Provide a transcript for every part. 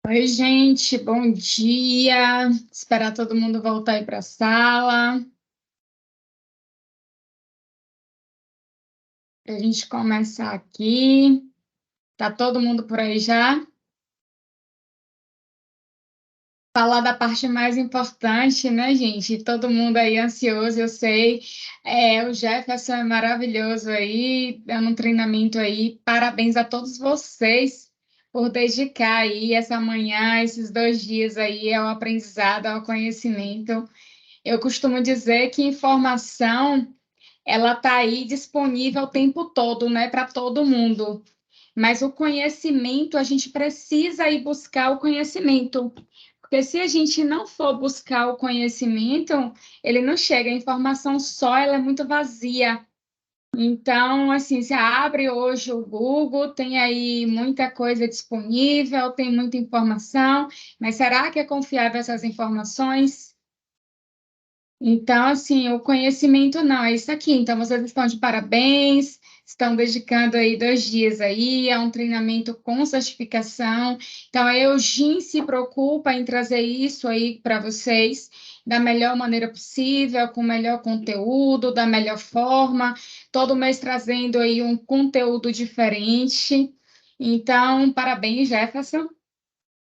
Oi, gente, bom dia. Esperar todo mundo voltar aí para a sala. Para a gente começar aqui. Tá todo mundo por aí já? Falar da parte mais importante, né, gente? Todo mundo aí ansioso, eu sei. O Jefferson é maravilhoso aí, dando um treinamento aí. Parabéns a todos vocês por dedicar aí essa manhã, esses 2 dias aí ao aprendizado, ao conhecimento. Eu costumo dizer que informação ela está aí disponível o tempo todo, né, para todo mundo. Mas o conhecimento, a gente precisa ir buscar o conhecimento. Porque se a gente não for buscar o conhecimento, ele não chega. A informação só, ela é muito vazia. Então, assim, você abre hoje o Google, tem aí muita coisa disponível, tem muita informação, mas será que é confiável essas informações? Então, assim, o conhecimento não, é isso aqui. Então, vocês estão de parabéns, estão dedicando aí 2 dias aí a um treinamento com certificação. Então, a Eugene se preocupa em trazer isso aí para vocês da melhor maneira possível, com o melhor conteúdo, da melhor forma, todo mês trazendo aí um conteúdo diferente. Então, parabéns, Jefferson.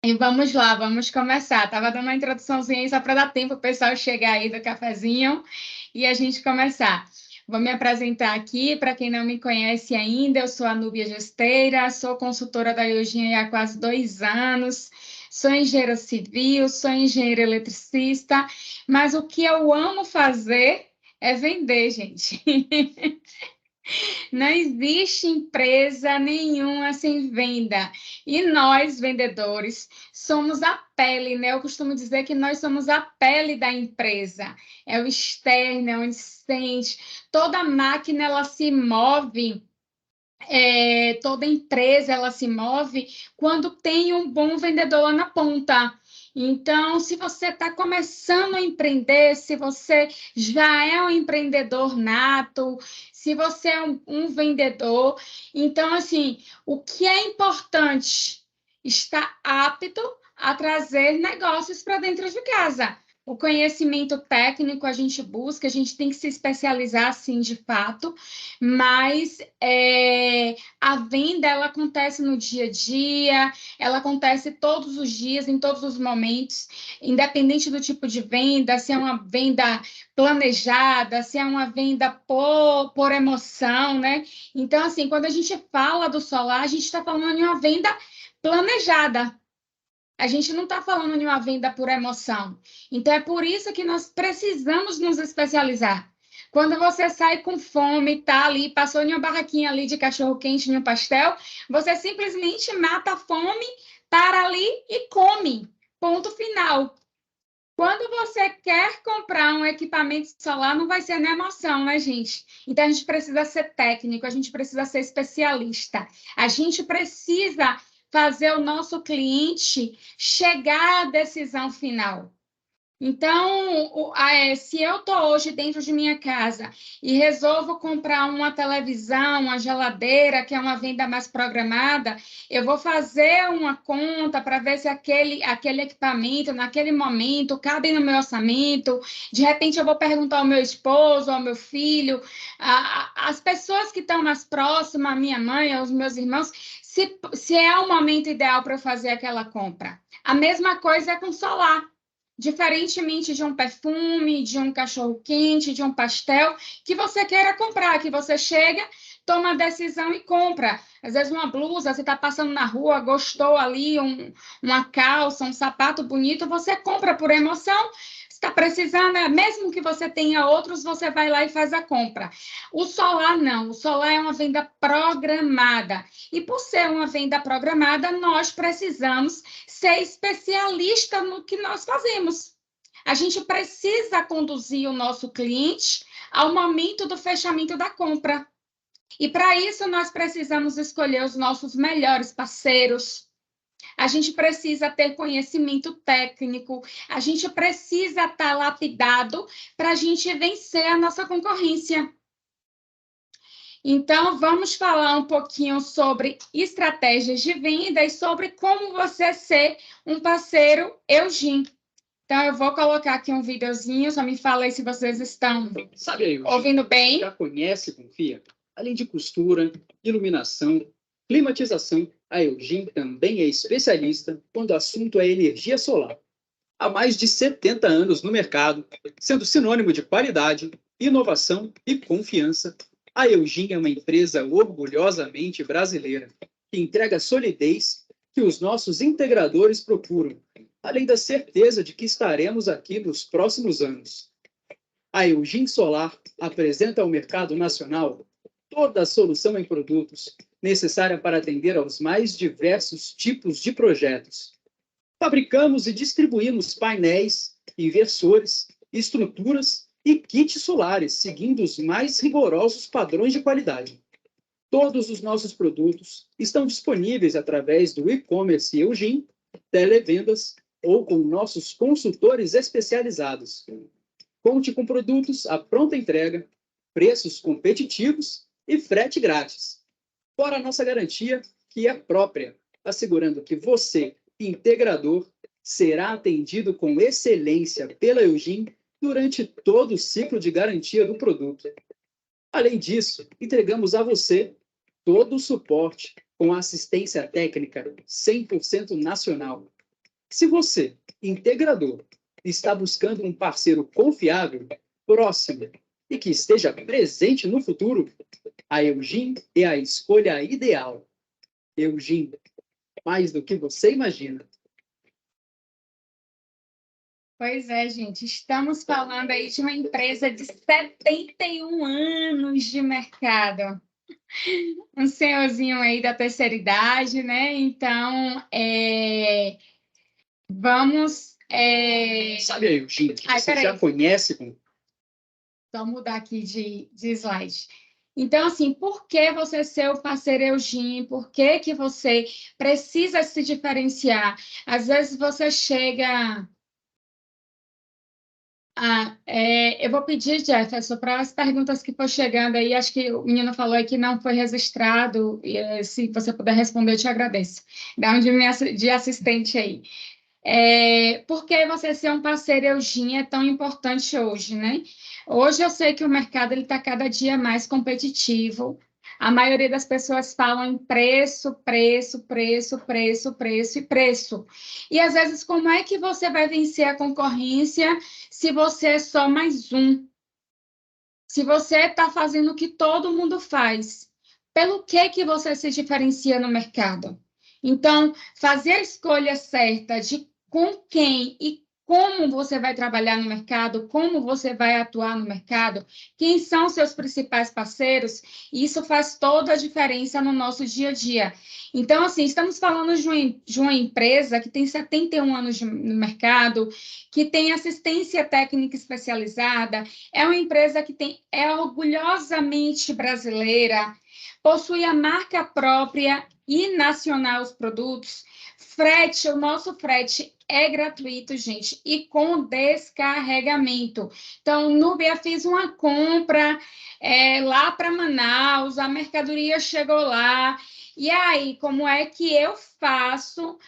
E vamos lá, vamos começar. Tava dando uma introduçãozinha aí só para dar tempo o pessoal chegar aí do cafezinho e a gente começar. Vou me apresentar aqui, para quem não me conhece ainda, eu sou a Núbia Gesteira, sou consultora da Eugênia há quase 2 anos, sou engenheira civil, sou engenheira eletricista, mas o que eu amo fazer é vender, gente. Não existe empresa nenhuma sem venda. E nós, vendedores, somos a pele, né? Eu costumo dizer que nós somos a pele da empresa. É o externo, é onde se sente. Toda máquina, ela se move, toda empresa, ela se move quando tem um bom vendedor lá na ponta. Então, se você está começando a empreender, se você já é um empreendedor nato, se você é um vendedor, então, assim, o que é importante? Estar apto a trazer negócios para dentro de casa. O conhecimento técnico a gente busca, a gente tem que se especializar, sim, de fato, mas a venda ela acontece no dia a dia, ela acontece todos os dias, em todos os momentos, independente do tipo de venda, se é uma venda planejada, se é uma venda por emoção, né? Então, assim, quando a gente fala do solar, a gente está falando de uma venda planejada. A gente não está falando de uma venda por emoção. Então, é por isso que nós precisamos nos especializar. Quando você sai com fome, tá ali, passou em uma barraquinha ali de cachorro-quente, em um pastel, você simplesmente mata a fome, para ali e come. Ponto final. Quando você quer comprar um equipamento solar, não vai ser na emoção, né, gente? Então, a gente precisa ser técnico, a gente precisa ser especialista, a gente precisa fazer o nosso cliente chegar à decisão final. Então, se eu estou hoje dentro de minha casa e resolvo comprar uma televisão, uma geladeira, que é uma venda mais programada, eu vou fazer uma conta para ver se aquele equipamento, naquele momento, cabe no meu orçamento. De repente, eu vou perguntar ao meu esposo, ao meu filho, as pessoas que estão mais próximas, a minha mãe, aos meus irmãos, se é o momento ideal para eu fazer aquela compra. A mesma coisa é com solar. Diferentemente de um perfume, de um cachorro-quente, de um pastel, que você queira comprar, que você chega, toma a decisão e compra. Às vezes uma blusa, você está passando na rua, gostou ali, uma calça, um sapato bonito, você compra por emoção, está precisando, mesmo que você tenha outros, você vai lá e faz a compra. O solar não, o solar é uma venda programada. E por ser uma venda programada, nós precisamos ser especialista no que nós fazemos. A gente precisa conduzir o nosso cliente ao momento do fechamento da compra. E para isso nós precisamos escolher os nossos melhores parceiros. A gente precisa ter conhecimento técnico, a gente precisa estar lapidado para a gente vencer a nossa concorrência. Então, vamos falar um pouquinho sobre estratégias de venda e sobre como você ser um parceiro Eugin. Então, eu vou colocar aqui um videozinho, só me fala aí se vocês estão ouvindo bem. Já conhece e confia? Além de costura, iluminação, climatização, a Eugin também é especialista quando o assunto é energia solar. Há mais de 70 anos no mercado, sendo sinônimo de qualidade, inovação e confiança, a Eugin é uma empresa orgulhosamente brasileira, que entrega a solidez que os nossos integradores procuram, além da certeza de que estaremos aqui nos próximos anos. A Eugin Solar apresenta ao mercado nacional toda a solução em produtos necessária para atender aos mais diversos tipos de projetos. Fabricamos e distribuímos painéis, inversores, estruturas e kits solares, seguindo os mais rigorosos padrões de qualidade. Todos os nossos produtos estão disponíveis através do e-commerce Eugin, televendas ou com nossos consultores especializados. Conte com produtos à pronta entrega, preços competitivos e frete grátis. Fora a nossa garantia, que é própria, assegurando que você, integrador, será atendido com excelência pela Eugin durante todo o ciclo de garantia do produto. Além disso, entregamos a você todo o suporte com assistência técnica 100% nacional. Se você, integrador, está buscando um parceiro confiável, próximo e que esteja presente no futuro, a Eugin é a escolha ideal. Eugin, mais do que você imagina. Pois é, gente, estamos falando aí de uma empresa de 71 anos de mercado. Um senhorzinho aí da terceira idade, né? Então, vamos... Sabe a Eugin, que você já conhece? Vou mudar aqui de slide. Então, assim, por que você ser o parceiro Eugin? Por que que você precisa se diferenciar? Às vezes você chega... eu vou pedir, Jefferson, para as perguntas que for chegando aí, acho que o menino falou aí que não foi registrado, e se você puder responder, eu te agradeço. Dá um de assistente aí. Por que você ser um parceiro Eugin é tão importante hoje, né? Hoje eu sei que o mercado está cada dia mais competitivo. A maioria das pessoas falam em preço, preço, preço, preço, preço e preço. E às vezes, como é que você vai vencer a concorrência se você é só mais um? Se você está fazendo o que todo mundo faz, pelo que você se diferencia no mercado? Então, fazer a escolha certa de com quem e como você vai trabalhar no mercado, como você vai atuar no mercado, quem são seus principais parceiros, isso faz toda a diferença no nosso dia a dia. Então, assim, estamos falando de uma empresa que tem 71 anos no mercado, que tem assistência técnica especializada, é uma empresa que é orgulhosamente brasileira, possui a marca própria e nacional os produtos. Frete, o nosso frete é gratuito, gente, e com descarregamento. Então, Núbia, fiz uma compra lá para Manaus, a mercadoria chegou lá. E aí, como é que eu faço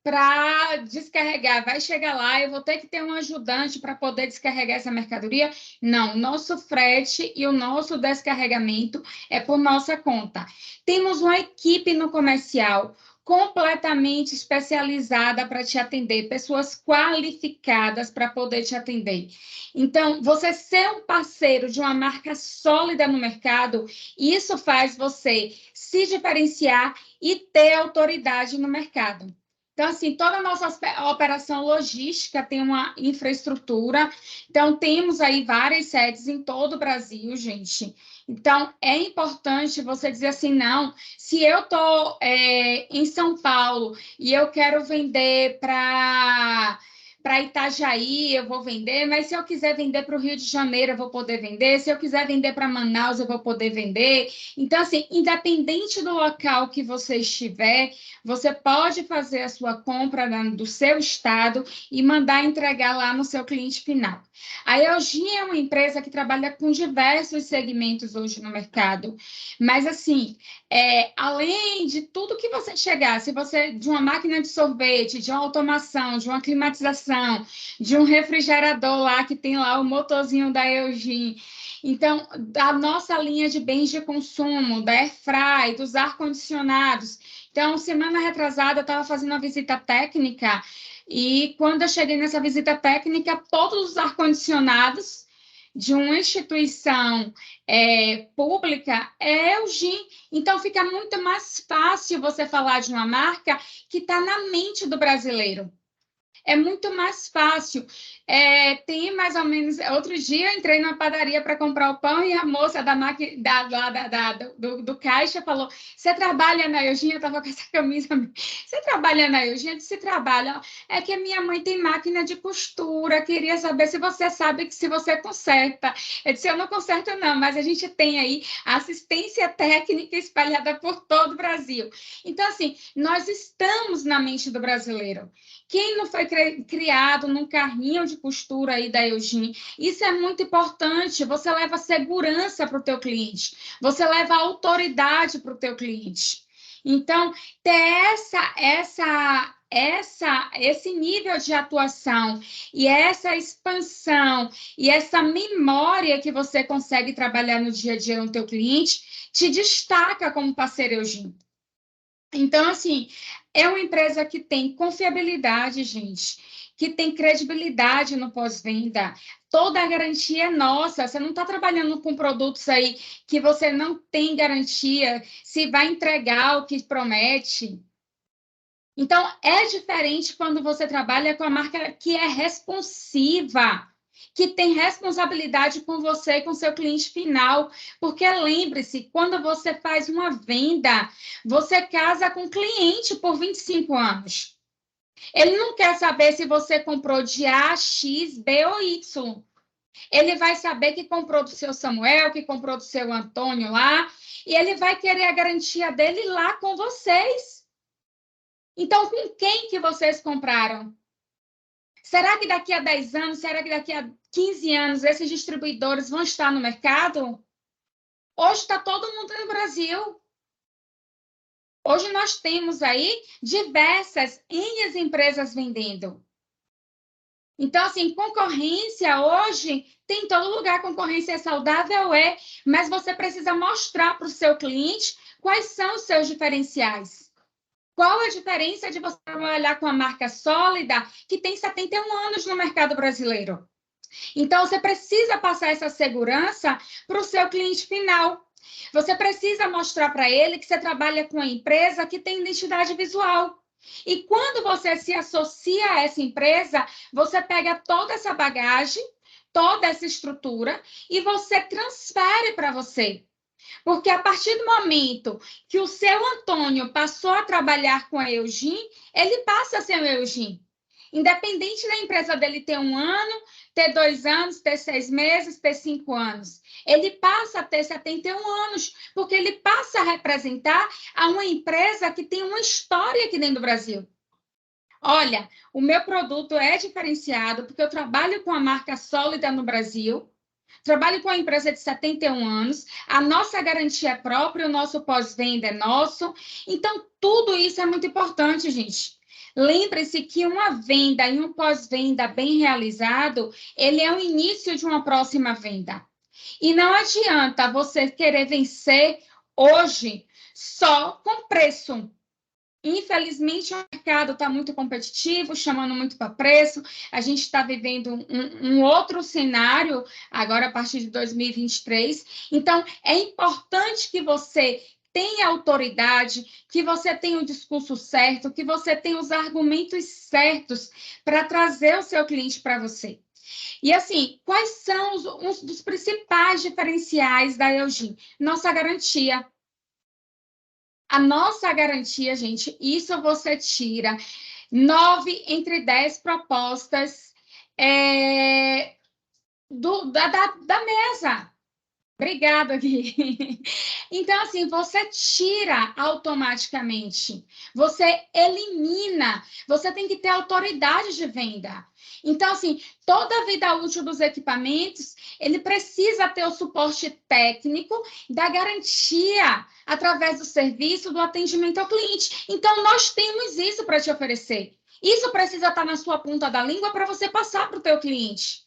para descarregar? Vai chegar lá, eu vou ter que ter um ajudante para poder descarregar essa mercadoria? Não, nosso frete e o nosso descarregamento é por nossa conta. Temos uma equipe no comercial completamente especializada para te atender, pessoas qualificadas para poder te atender. Então, você ser um parceiro de uma marca sólida no mercado, isso faz você se diferenciar e ter autoridade no mercado. Então, assim, toda a nossa operação logística tem uma infraestrutura. Então, temos aí várias sedes em todo o Brasil, gente. Então, é importante você dizer assim, não, se eu estou em São Paulo e eu quero vender para para Itajaí eu vou vender, mas se eu quiser vender para o Rio de Janeiro eu vou poder vender, se eu quiser vender para Manaus eu vou poder vender. Então, assim, independente do local que você estiver, você pode fazer a sua compra do seu estado e mandar entregar lá no seu cliente final. A Eugin é uma empresa que trabalha com diversos segmentos hoje no mercado, mas assim, além de tudo que você chegar, se você de uma máquina de sorvete, de uma automação, de uma climatização, de um refrigerador lá que tem lá o motorzinho da Eugin, então da nossa linha de bens de consumo, da Airfry, dos ar-condicionados. Então, semana retrasada, eu estava fazendo uma visita técnica e quando eu cheguei nessa visita técnica, todos os ar-condicionados de uma instituição pública é Eugin. Então, fica muito mais fácil você falar de uma marca que está na mente do brasileiro. É muito mais fácil. Tem mais ou menos... Outro dia, eu entrei numa padaria para comprar o pão e a moça do caixa falou, você trabalha na Eugin? Eu estava com essa camisa. Você trabalha na Eugin? Eu disse, trabalha. É que a minha mãe tem máquina de costura. Queria saber se você sabe que se você conserta. Eu disse, eu não conserto não, mas a gente tem aí assistência técnica espalhada por todo o Brasil. Então, assim, nós estamos na mente do brasileiro. Quem não foi criado num carrinho de costura aí da Eugin? Isso é muito importante. Você leva segurança para o teu cliente. Você leva autoridade para o teu cliente. Então, ter esse nível de atuação e essa expansão e essa memória que você consegue trabalhar no dia a dia no teu cliente te destaca como parceiro Eugin. Então, assim, é uma empresa que tem confiabilidade, gente, que tem credibilidade no pós-venda. Toda a garantia é nossa. Você não está trabalhando com produtos aí que você não tem garantia se vai entregar o que promete. Então, é diferente quando você trabalha com a marca que é responsiva, que tem responsabilidade com você e com seu cliente final. Porque lembre-se, quando você faz uma venda, você casa com o cliente por 25 anos. Ele não quer saber se você comprou de A, X, B ou Y. Ele vai saber que comprou do seu Samuel, que comprou do seu Antônio lá, e ele vai querer a garantia dele lá com vocês. Então, com quem que vocês compraram? Será que daqui a 10 anos, será que daqui a 15 anos, esses distribuidores vão estar no mercado? Hoje está todo mundo no Brasil. Hoje nós temos aí diversas empresas vendendo. Então, assim, concorrência hoje tem em todo lugar. Concorrência é saudável, mas você precisa mostrar para o seu cliente quais são os seus diferenciais. Qual a diferença de você trabalhar com a marca sólida que tem 71 anos no mercado brasileiro? Então, você precisa passar essa segurança para o seu cliente final. Você precisa mostrar para ele que você trabalha com uma empresa que tem identidade visual. E quando você se associa a essa empresa, você pega toda essa bagagem, toda essa estrutura e você transfere para você. Porque a partir do momento que o seu Antônio passou a trabalhar com a Eugin, ele passa a ser o Eugin. Independente da empresa dele ter 1 ano, ter 2 anos, ter 6 meses, ter 5 anos. Ele passa a ter 71 anos, porque ele passa a representar a uma empresa que tem uma história aqui dentro do Brasil. Olha, o meu produto é diferenciado porque eu trabalho com a marca sólida no Brasil, trabalho com a empresa de 71 anos, a nossa garantia é própria, o nosso pós-venda é nosso. Então, tudo isso é muito importante, gente. Lembre-se que uma venda e um pós-venda bem realizado, ele é o início de uma próxima venda. E não adianta você querer vencer hoje só com preço. Infelizmente, o mercado está muito competitivo, chamando muito para preço. A gente está vivendo um outro cenário agora a partir de 2023. Então, é importante que você tenha autoridade, que você tenha o discurso certo, que você tenha os argumentos certos para trazer o seu cliente para você. E assim, quais são uns dos principais diferenciais da Eugin? Nossa garantia. A nossa garantia, gente, isso você tira 9 entre 10 propostas da mesa. Obrigada, Gui. Então, assim, você tira automaticamente, você elimina, você tem que ter autoridade de venda. Então, assim, toda a vida útil dos equipamentos, ele precisa ter o suporte técnico da garantia através do serviço, do atendimento ao cliente. Então, nós temos isso para te oferecer. Isso precisa estar na sua ponta da língua para você passar para o teu cliente.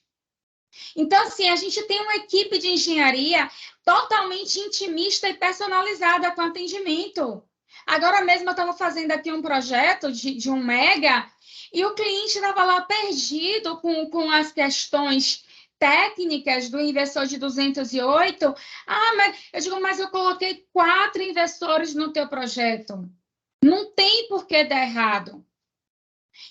Então, assim, a gente tem uma equipe de engenharia totalmente intimista e personalizada com atendimento. Agora mesmo eu estava fazendo aqui um projeto de um mega e o cliente estava lá perdido com as questões técnicas do inversor de 208. Mas eu coloquei 4 inversores no teu projeto. Não tem por que dar errado.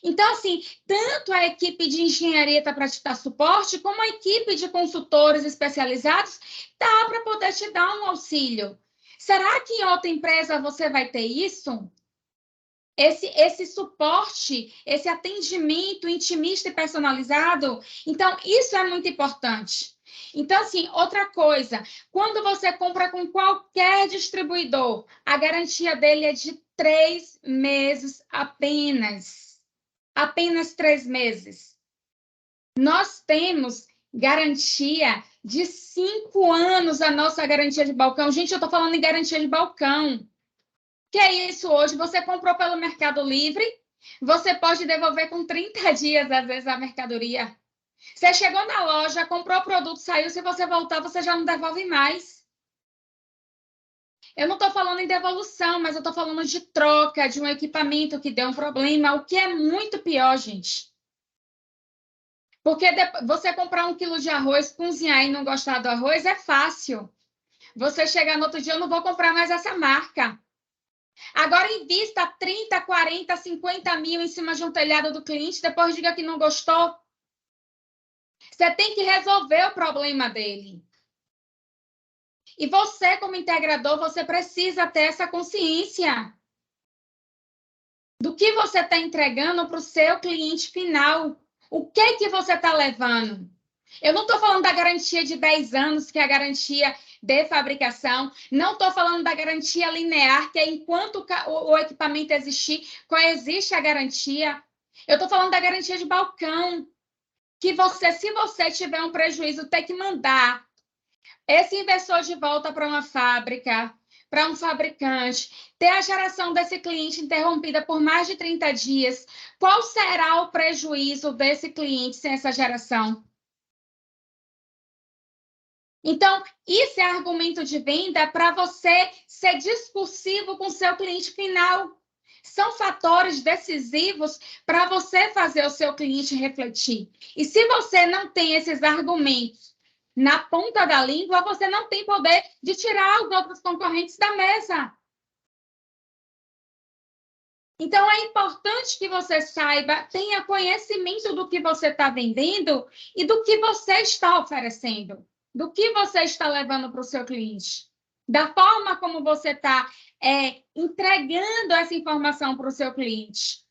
Então, assim, tanto a equipe de engenharia está para te dar suporte, como a equipe de consultores especializados está para poder te dar um auxílio. Será que em outra empresa você vai ter isso? Esse suporte, esse atendimento intimista e personalizado? Então, isso é muito importante. Então, assim, outra coisa, quando você compra com qualquer distribuidor, a garantia dele é de 3 meses apenas. Apenas 3 meses. Nós temos garantia de 5 anos, a nossa garantia de balcão. Gente, eu estou falando em garantia de balcão. Que é isso hoje? Você comprou pelo Mercado Livre, você pode devolver com 30 dias, às vezes, a mercadoria. Você chegou na loja, comprou o produto, saiu, se você voltar, você já não devolve mais. Eu não estou falando em devolução, mas eu estou falando de troca de um equipamento que deu um problema, o que é muito pior, gente. Porque você comprar 1 quilo de arroz, cozinhar e não gostar do arroz é fácil. Você chegar no outro dia, eu não vou comprar mais essa marca. Agora, invista 30, 40, 50 mil em cima de um telhado do cliente, depois diga que não gostou. Você tem que resolver o problema dele. E você, como integrador, você precisa ter essa consciência do que você está entregando para o seu cliente final. O que você está levando? Eu não estou falando da garantia de 10 anos, que é a garantia de fabricação. Não estou falando da garantia linear, que é enquanto o equipamento existir, coexiste a garantia. Eu estou falando da garantia de balcão, que você, se você tiver um prejuízo, tem que mandar esse inversor de volta para uma fábrica, para um fabricante, ter a geração desse cliente interrompida por mais de 30 dias. Qual será o prejuízo desse cliente sem essa geração? Então, isso é argumento de venda para você ser discursivo com o seu cliente final. São fatores decisivos para você fazer o seu cliente refletir. E se você não tem esses argumentos na ponta da língua, você não tem poder de tirar os outros concorrentes da mesa. Então, é importante que você saiba, tenha conhecimento do que você está vendendo e do que você está oferecendo, do que você está levando para o seu cliente, da forma como você está entregando essa informação para o seu cliente.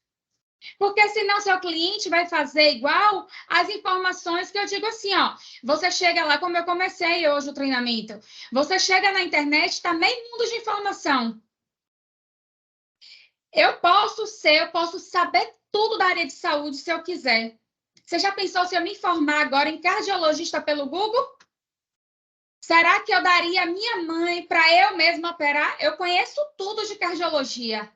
Porque senão seu cliente vai fazer igual as informações que eu digo assim, ó. Você chega lá, como eu comecei hoje o treinamento, você chega na internet, está meio mundo de informação. Eu posso saber tudo da área de saúde se eu quiser. Você já pensou se eu me formar agora em cardiologista pelo Google? Será que eu daria a minha mãe para eu mesma operar? Eu conheço tudo de cardiologia.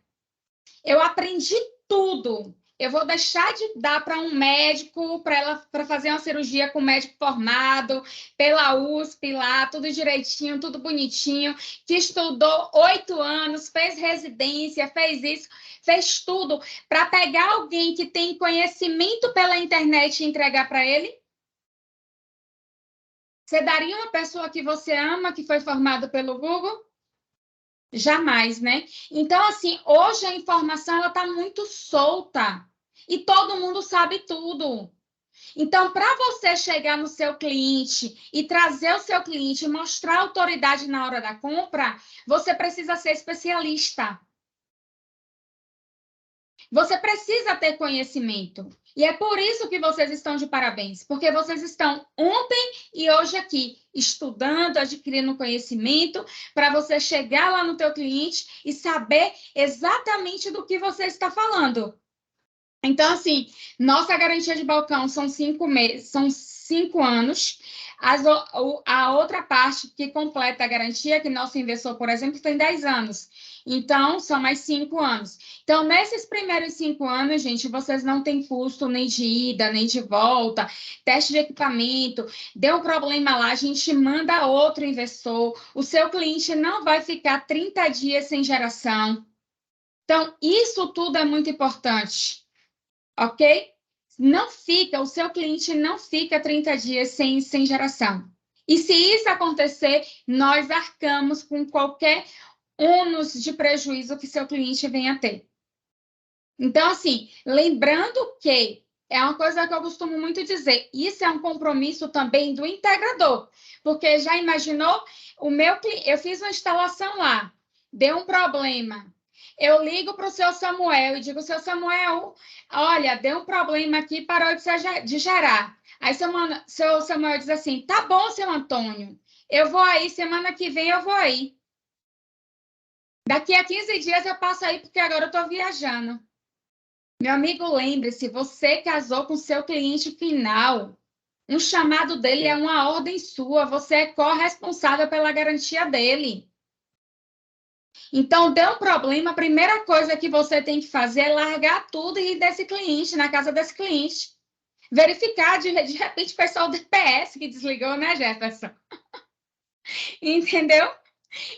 Eu aprendi tudo. Eu vou deixar de dar para um médico, para fazer uma cirurgia com um médico formado, pela USP lá, tudo direitinho, tudo bonitinho, que estudou 8 anos, fez residência, fez isso, fez tudo, para pegar alguém que tem conhecimento pela internet e entregar para ele? Você daria uma pessoa que você ama, que foi formado pelo Google? Jamais, né? Então, assim, hoje a informação ela está muito solta e todo mundo sabe tudo. Então, para você chegar no seu cliente e trazer o seu cliente e mostrar autoridade na hora da compra, você precisa ser especialista. Você precisa ter conhecimento. E é por isso que vocês estão de parabéns, porque vocês estão ontem e hoje aqui, estudando, adquirindo conhecimento, para você chegar lá no teu cliente e saber exatamente do que você está falando. Então, assim, nossa garantia de balcão são 5 meses, são 5 anos. A outra parte que completa a garantia, que nosso investidor, por exemplo, tem 10 anos. Então, são mais 5 anos. Então, nesses primeiros 5 anos, gente, vocês não têm custo nem de ida, nem de volta, teste de equipamento, deu problema lá, a gente manda outro investidor, o seu cliente não vai ficar 30 dias sem geração. Então, isso tudo é muito importante. Ok? O seu cliente não fica 30 dias sem geração. E se isso acontecer, nós arcamos com qualquer ônus de prejuízo que seu cliente venha a ter. Então, assim, lembrando que é uma coisa que eu costumo muito dizer, isso é um compromisso também do integrador, porque já imaginou, eu fiz uma instalação lá, deu um problema, eu ligo para o seu Samuel e digo, seu Samuel, olha, deu um problema aqui, parou de gerar. Aí seu Samuel diz assim, tá bom, seu Antônio, eu vou aí, semana que vem eu vou aí. Daqui a 15 dias eu passo aí, porque agora eu estou viajando. Meu amigo, lembre-se, você casou com seu cliente final. Um chamado dele é uma ordem sua, você é corresponsável pela garantia dele. Então, deu um problema, a primeira coisa que você tem que fazer é largar tudo e ir desse cliente, na casa desse cliente. Verificar, de repente, foi só o DPS que desligou, né, Jefferson? Entendeu?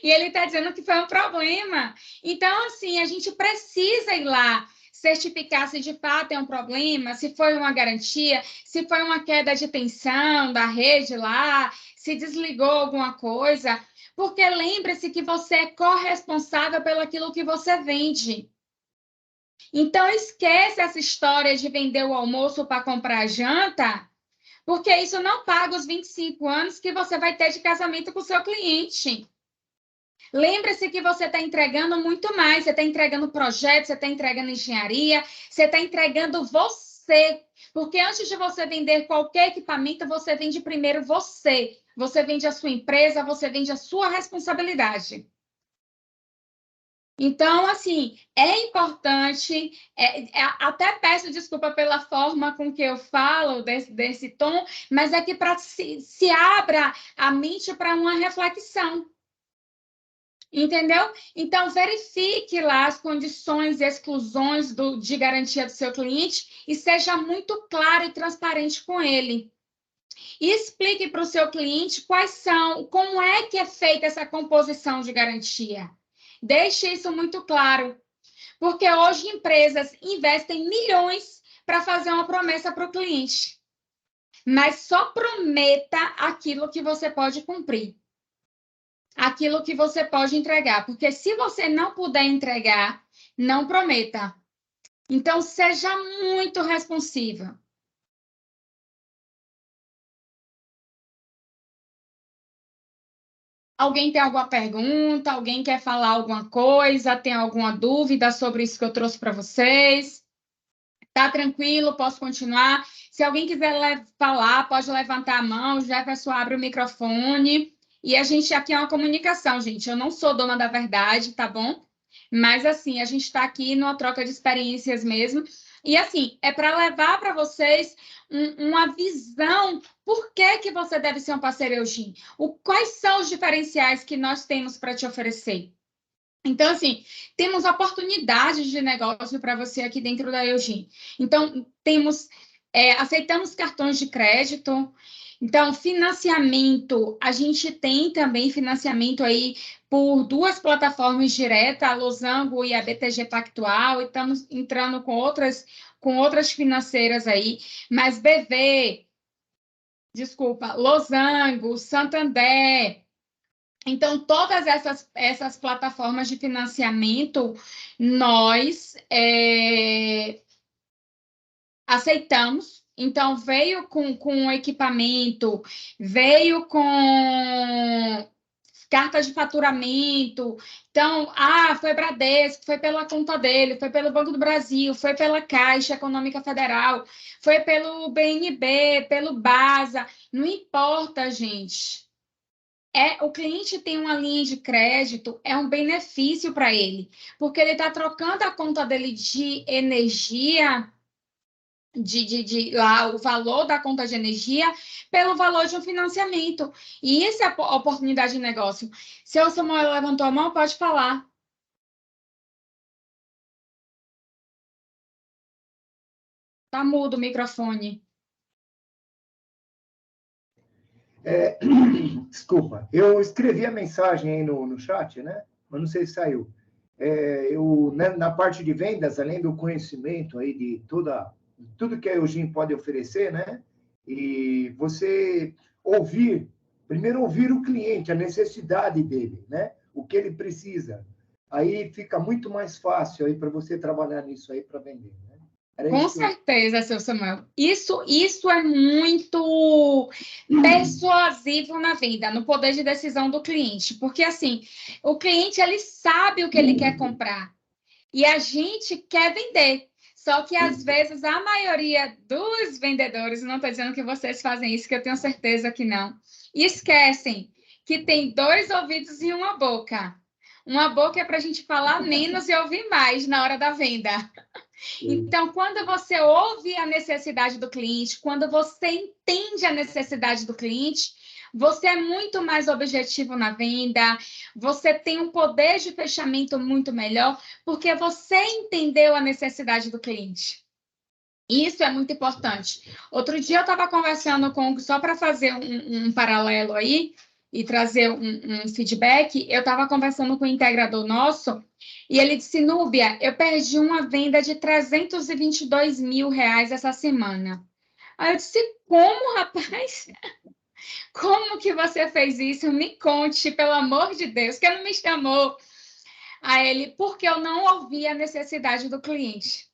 E ele está dizendo que foi um problema. Então, assim, a gente precisa ir lá certificar se de fato é um problema, se foi uma garantia, se foi uma queda de tensão da rede lá, se desligou alguma coisa, porque lembre-se que você é corresponsável pelo aquilo que você vende. Então, esquece essa história de vender o almoço para comprar a janta, porque isso não paga os 25 anos que você vai ter de casamento com o seu cliente. Lembre-se que você está entregando muito mais. Você está entregando projetos, você está entregando engenharia, você está entregando você. Porque antes de você vender qualquer equipamento, você vende primeiro você. Você vende a sua empresa, você vende a sua responsabilidade. Então, assim, é importante, até peço desculpa pela forma com que eu falo desse tom, mas é que para se abra a mente para uma reflexão. Entendeu? Então, verifique lá as condições e exclusões de garantia do seu cliente e seja muito claro e transparente com ele. E explique para o seu cliente como é que é feita essa composição de garantia. Deixe isso muito claro, porque hoje empresas investem milhões para fazer uma promessa para o cliente, mas só prometa aquilo que você pode cumprir. Aquilo que você pode entregar, porque se você não puder entregar, não prometa. Então, seja muito responsiva. Alguém tem alguma pergunta? Alguém quer falar alguma coisa? Tem alguma dúvida sobre isso que eu trouxe para vocês? Tá tranquilo? Posso continuar? Se alguém quiser falar, pode levantar a mão. Jefferson abre o microfone. E a gente aqui é uma comunicação, gente. Eu não sou dona da verdade, tá bom? Mas, assim, a gente está aqui numa troca de experiências mesmo. E, assim, é para levar para vocês uma visão. Por que você deve ser um parceiro Eugin? Quais são os diferenciais que nós temos para te oferecer? Então, assim, temos oportunidades de negócio para você aqui dentro da Eugin. Então, aceitamos cartões de crédito. Então, financiamento, a gente tem também financiamento aí por 2 plataformas diretas, a Losango e a BTG Pactual, e estamos entrando com outras financeiras aí, mas Losango, Santander. Então, todas essas plataformas de financiamento, nós aceitamos. Então, veio com equipamento, veio com carta de faturamento. Então, foi Bradesco, foi pela conta dele, foi pelo Banco do Brasil, foi pela Caixa Econômica Federal, foi pelo BNB, pelo BASA, não importa, gente. O cliente tem uma linha de crédito, é um benefício para ele, porque ele está trocando a conta dele de energia, lá o valor da conta de energia, pelo valor de um financiamento. E isso é a oportunidade de negócio. Seu Samuel levantou a mão, pode falar. Está mudo o microfone. Desculpa, eu escrevi a mensagem aí no chat, né? Mas não sei se saiu. Na parte de vendas, além do conhecimento aí de tudo que a Eugene pode oferecer, né? E você primeiro ouvir o cliente, a necessidade dele, né? O que ele precisa. Aí fica muito mais fácil aí para você trabalhar nisso aí para vender, né? Com certeza, seu Samuel. Isso é muito persuasivo na venda, no poder de decisão do cliente. Porque, assim, o cliente, ele sabe o que ele quer comprar. E a gente quer vender. Só que, às vezes, a maioria dos vendedores, não estou dizendo que vocês fazem isso, que eu tenho certeza que não, esquecem que tem 2 ouvidos e uma boca. Uma boca é para a gente falar menos e ouvir mais na hora da venda. Então, quando você ouve a necessidade do cliente, quando você entende a necessidade do cliente, você é muito mais objetivo na venda, você tem um poder de fechamento muito melhor, porque você entendeu a necessidade do cliente. Isso é muito importante. Outro dia eu estava conversando só para fazer um paralelo aí, e trazer um feedback, eu estava conversando com um integrador nosso, e ele disse, Núbia, eu perdi uma venda de 322 mil reais essa semana. Aí eu disse, como, rapaz? Como que você fez isso? Me conte, pelo amor de Deus, que não me chamou. Aí ele, porque eu não ouvi a necessidade do cliente.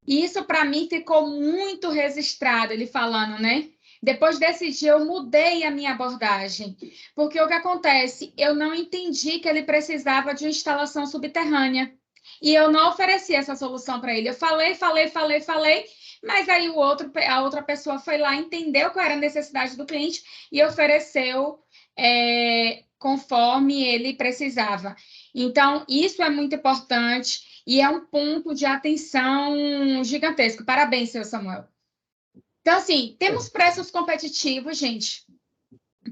Isso, para mim, ficou muito registrado, ele falando, né? Depois desse dia, eu mudei a minha abordagem. Porque o que acontece? Eu não entendi que ele precisava de uma instalação subterrânea. E eu não ofereci essa solução para ele. Eu falei, mas aí a outra pessoa foi lá, entendeu qual era a necessidade do cliente e ofereceu conforme ele precisava. Então, isso é muito importante e é um ponto de atenção gigantesco. Parabéns, seu Samuel. Então, assim, temos preços competitivos, gente,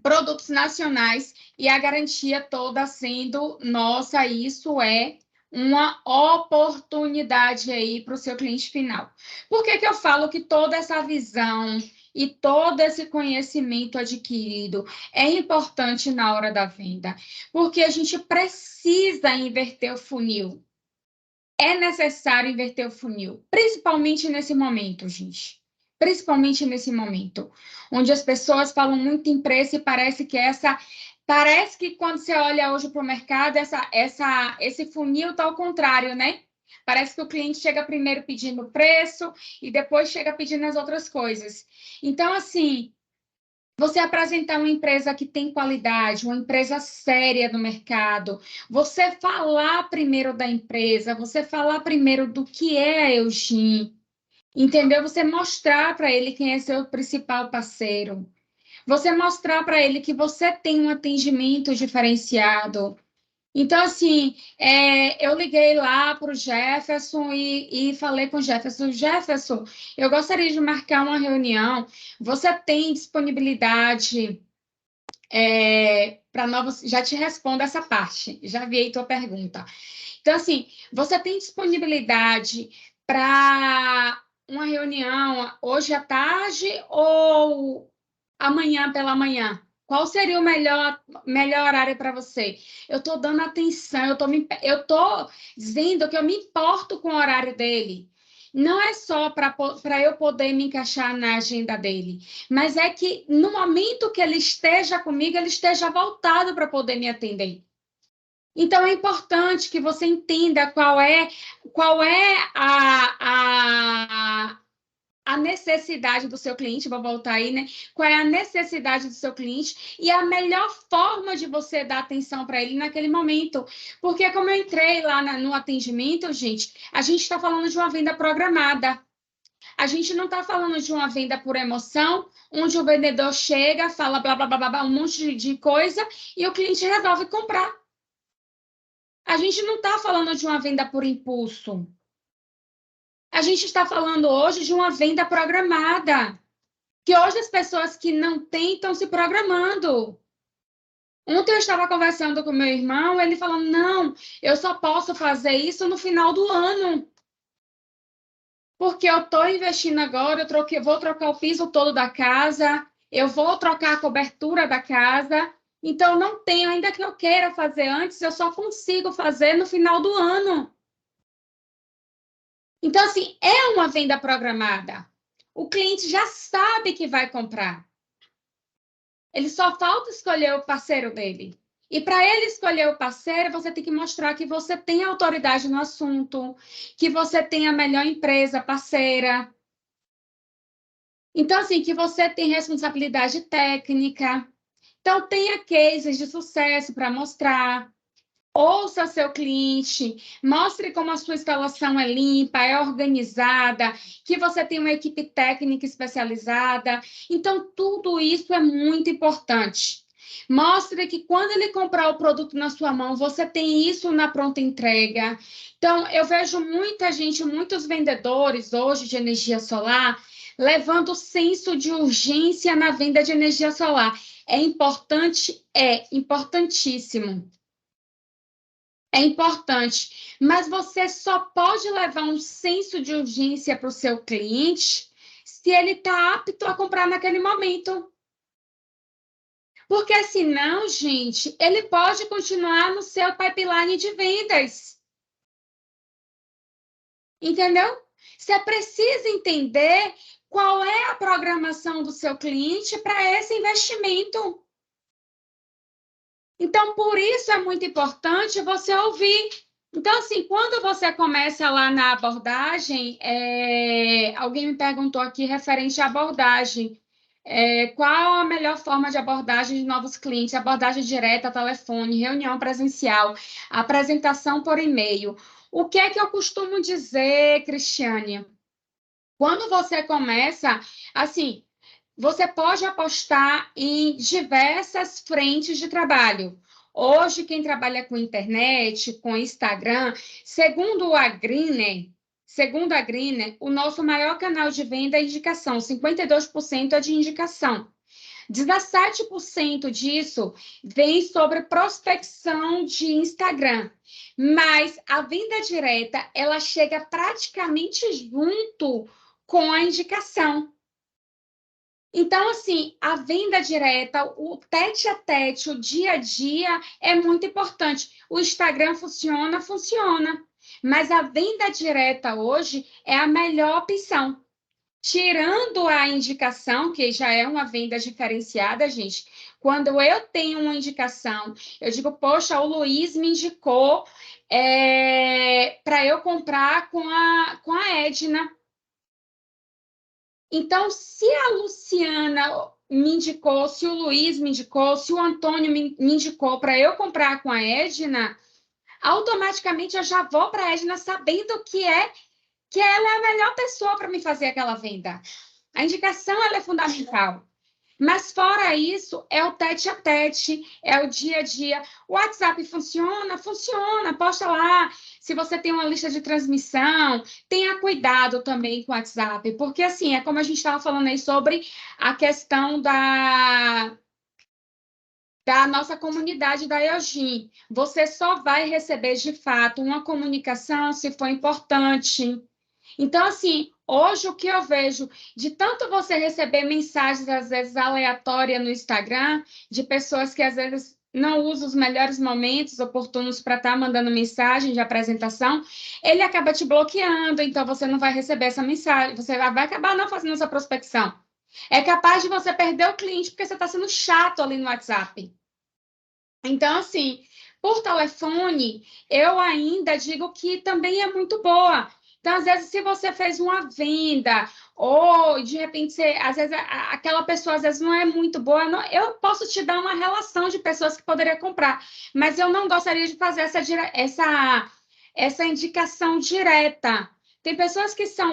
produtos nacionais e a garantia toda sendo nossa, isso é uma oportunidade aí para o seu cliente final. Por que eu falo que toda essa visão e todo esse conhecimento adquirido é importante na hora da venda? Porque a gente precisa inverter o funil. É necessário inverter o funil, principalmente nesse momento, gente. Principalmente nesse momento, onde as pessoas falam muito em preço e parece que quando você olha hoje para o mercado, esse funil está ao contrário, né? Parece que o cliente chega primeiro pedindo preço e depois chega pedindo as outras coisas. Então, assim, você apresentar uma empresa que tem qualidade, uma empresa séria no mercado, você falar primeiro da empresa, você falar primeiro do que é a Eugene, entendeu? Você mostrar para ele quem é seu principal parceiro. Você mostrar para ele que você tem um atendimento diferenciado. Então, assim, eu liguei lá para o Jefferson e falei com o Jefferson, Jefferson, eu gostaria de marcar uma reunião. Você tem disponibilidade para novos... Já te respondo essa parte, já vi aí tua pergunta. Então, assim, você tem disponibilidade para uma reunião hoje à tarde ou amanhã pela manhã? Qual seria o melhor horário para você? Eu estou dando atenção, eu estou dizendo que eu me importo com o horário dele. Não é só para eu poder me encaixar na agenda dele, mas é que no momento que ele esteja comigo, ele esteja voltado para poder me atender. Então, é importante que você entenda qual é a necessidade do seu cliente, vou voltar aí, né? Qual é a necessidade do seu cliente e a melhor forma de você dar atenção para ele naquele momento. Porque como eu entrei lá no atendimento, gente, a gente está falando de uma venda programada. A gente não está falando de uma venda por emoção, onde o vendedor chega, fala blá, blá, blá, blá, blá, um monte de coisa e o cliente resolve comprar. A gente não está falando de uma venda por impulso. A gente está falando hoje de uma venda programada. Que hoje as pessoas que não têm estão se programando. Ontem eu estava conversando com meu irmão, ele falando, não, eu só posso fazer isso no final do ano. Porque eu estou investindo agora, vou trocar o piso todo da casa, eu vou trocar a cobertura da casa, então não tenho, ainda que eu queira fazer antes, eu só consigo fazer no final do ano. Então, assim, é uma venda programada. O cliente já sabe que vai comprar. Ele só falta escolher o parceiro dele. E para ele escolher o parceiro, você tem que mostrar que você tem autoridade no assunto, que você tem a melhor empresa parceira. Então, assim, que você tem responsabilidade técnica. Então, tenha cases de sucesso para mostrar. Ouça seu cliente, mostre como a sua instalação é limpa, é organizada, que você tem uma equipe técnica especializada. Então, tudo isso é muito importante. Mostre que quando ele comprar o produto na sua mão, você tem isso na pronta entrega. Então, eu vejo muita gente, muitos vendedores hoje de energia solar, levando senso de urgência na venda de energia solar. É importante? É importantíssimo. É importante, mas você só pode levar um senso de urgência para o seu cliente se ele está apto a comprar naquele momento. Porque senão, gente, ele pode continuar no seu pipeline de vendas. Entendeu? Você precisa entender qual é a programação do seu cliente para esse investimento. Então, por isso é muito importante você ouvir. Então, assim, quando você começa lá na abordagem, alguém me perguntou aqui referente à abordagem. Qual a melhor forma de abordagem de novos clientes? Abordagem direta, telefone, reunião presencial, apresentação por e-mail. O que é que eu costumo dizer, Cristiane? Quando você começa, assim, você pode apostar em diversas frentes de trabalho. Hoje, quem trabalha com internet, com Instagram, segundo a Greener, o nosso maior canal de venda é indicação, 52% é de indicação. 17% disso vem sobre prospecção de Instagram, mas a venda direta, ela chega praticamente junto com a indicação. Então, assim, a venda direta, o tete a tete, o dia a dia é muito importante. O Instagram funciona, mas a venda direta hoje é a melhor opção. Tirando a indicação, que já é uma venda diferenciada, gente, quando eu tenho uma indicação, eu digo, poxa, o Luiz me indicou para eu comprar com a Edna. Então, se a Luciana me indicou, se o Luiz me indicou, se o Antônio me indicou para eu comprar com a Edna, automaticamente eu já vou para a Edna sabendo que ela é a melhor pessoa para me fazer aquela venda. A indicação ela é fundamental. Mas fora isso, é o tete a tete, é o dia a dia. O WhatsApp funciona? Funciona, posta lá. Se você tem uma lista de transmissão, tenha cuidado também com o WhatsApp, porque assim, é como a gente estava falando aí sobre a questão da nossa comunidade da EOGIM. Você só vai receber, de fato, uma comunicação se for importante. Então, assim, hoje o que eu vejo, de tanto você receber mensagens, às vezes, aleatórias no Instagram, de pessoas que, às vezes, não usam os melhores momentos oportunos para estar mandando mensagem de apresentação, ele acaba te bloqueando, então você não vai receber essa mensagem, você vai acabar não fazendo essa prospecção. É capaz de você perder o cliente porque você está sendo chato ali no WhatsApp. Então, assim, por telefone, eu ainda digo que também é muito boa. Então, às vezes, se você fez uma venda, ou de repente, às vezes, aquela pessoa às vezes não é muito boa, eu posso te dar uma relação de pessoas que poderiam comprar, mas eu não gostaria de fazer essa indicação direta. Tem pessoas que são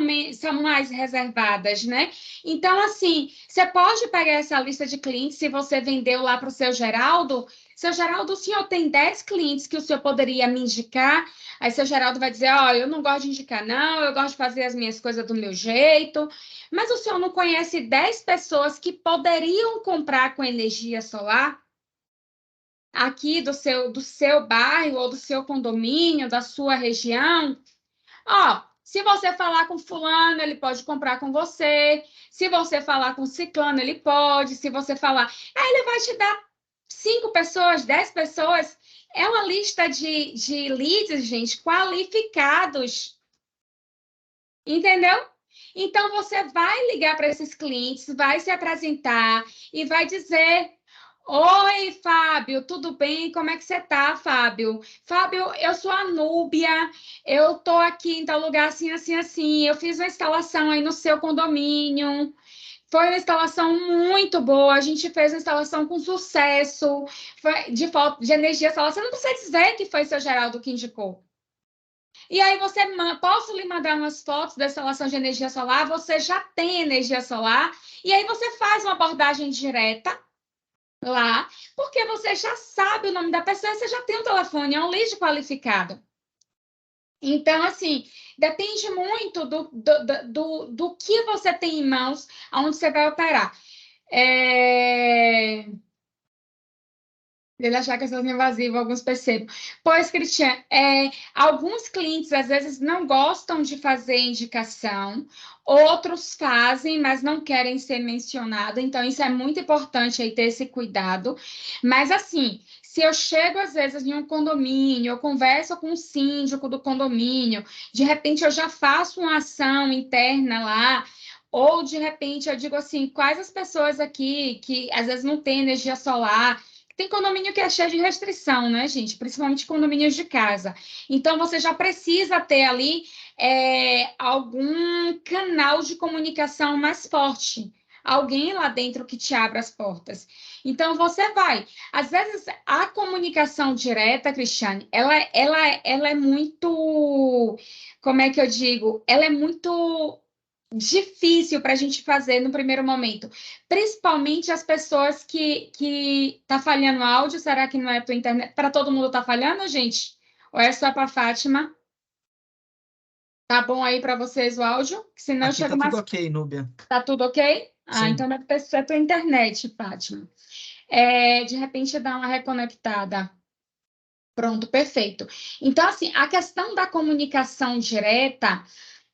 mais reservadas, né? Então, assim, você pode pegar essa lista de clientes, se você vendeu lá para o seu Geraldo, o senhor tem 10 clientes que o senhor poderia me indicar. Aí seu Geraldo vai dizer, eu não gosto de indicar, não, eu gosto de fazer as minhas coisas do meu jeito. Mas o senhor não conhece 10 pessoas que poderiam comprar com energia solar? Aqui do seu bairro ou do seu condomínio, da sua região? Se você falar com fulano, ele pode comprar com você. Se você falar com ciclano, ele pode. Se você falar... Aí ele vai te dar 5 pessoas, 10 pessoas. É uma lista de leads, gente, qualificados. Entendeu? Então, você vai ligar para esses clientes, vai se apresentar e vai dizer... Oi, Fábio, tudo bem? Como é que você está, Fábio? Fábio, eu sou a Núbia, eu estou aqui em tal lugar assim, assim, assim. Eu fiz uma instalação aí no seu condomínio. Foi uma instalação muito boa, a gente fez uma instalação com sucesso, de energia solar. Você não precisa dizer que foi seu Geraldo que indicou. E aí posso lhe mandar umas fotos da instalação de energia solar, você já tem energia solar, e aí você faz uma abordagem direta lá, porque você já sabe o nome da pessoa, você já tem um telefone, é um lead qualificado. Então, assim, depende muito do que você tem em mãos, aonde você vai operar. Ele achar que eu sou invasiva, alguns percebem. Pois, Cristian, alguns clientes às vezes não gostam de fazer indicação, outros fazem, mas não querem ser mencionados. Então, isso é muito importante aí ter esse cuidado. Mas, assim, se eu chego às vezes em um condomínio, eu converso com o síndico do condomínio, de repente eu já faço uma ação interna lá. Ou, de repente, eu digo assim, quais as pessoas aqui que às vezes não têm energia solar. Tem condomínio que é cheio de restrição, né, gente? Principalmente condomínios de casa. Então, você já precisa ter ali algum canal de comunicação mais forte. Alguém lá dentro que te abra as portas. Então, você vai. Às vezes, a comunicação direta, Cristiane, ela é muito... Como é que eu digo? Ela é muito... difícil para a gente fazer no primeiro momento, principalmente as pessoas que tá falhando o áudio. Será que não é para internet? Para todo mundo tá falhando, gente? Ou é só para Fátima? Tá bom aí para vocês o áudio? Senão Aqui chega tá tudo mais. ok, Núbia. Tá tudo ok? Sim. Então deve ser a tua internet, Fátima. De repente dá uma reconectada. Pronto, perfeito. Então, assim, a questão da comunicação direta,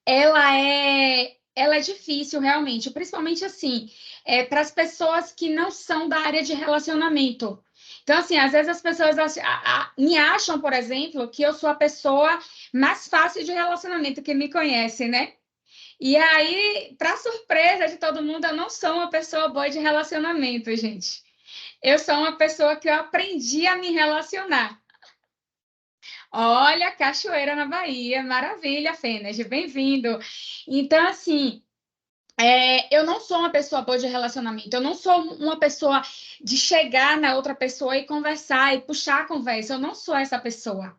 ela é difícil realmente, principalmente assim, para as pessoas que não são da área de relacionamento. Então, assim, às vezes as pessoas me acham, por exemplo, que eu sou a pessoa mais fácil de relacionamento, que me conhece, né? E aí, para surpresa de todo mundo, eu não sou uma pessoa boa de relacionamento, gente. Eu sou uma pessoa que eu aprendi a me relacionar. Olha, cachoeira na Bahia, maravilha, Fênix, bem-vindo. Então, assim, eu não sou uma pessoa boa de relacionamento, eu não sou uma pessoa de chegar na outra pessoa e conversar e puxar a conversa, eu não sou essa pessoa.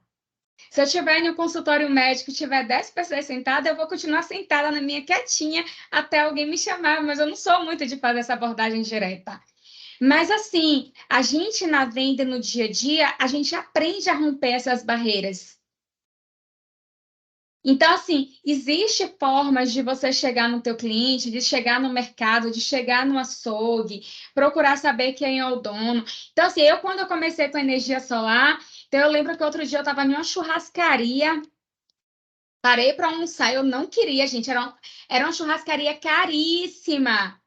Se eu estiver em um consultório médico e tiver 10 pessoas sentadas, eu vou continuar sentada na minha quietinha até alguém me chamar, mas eu não sou muito de fazer essa abordagem direta. Mas, assim, a gente na venda, no dia a dia, a gente aprende a romper essas barreiras. Então, assim, existe formas de você chegar no teu cliente, de chegar no mercado, de chegar no açougue, procurar saber quem é o dono. Então, assim, quando eu comecei com energia solar, então eu lembro que outro dia eu estava em uma churrascaria, parei para almoçar, eu não queria, gente, era uma churrascaria caríssima.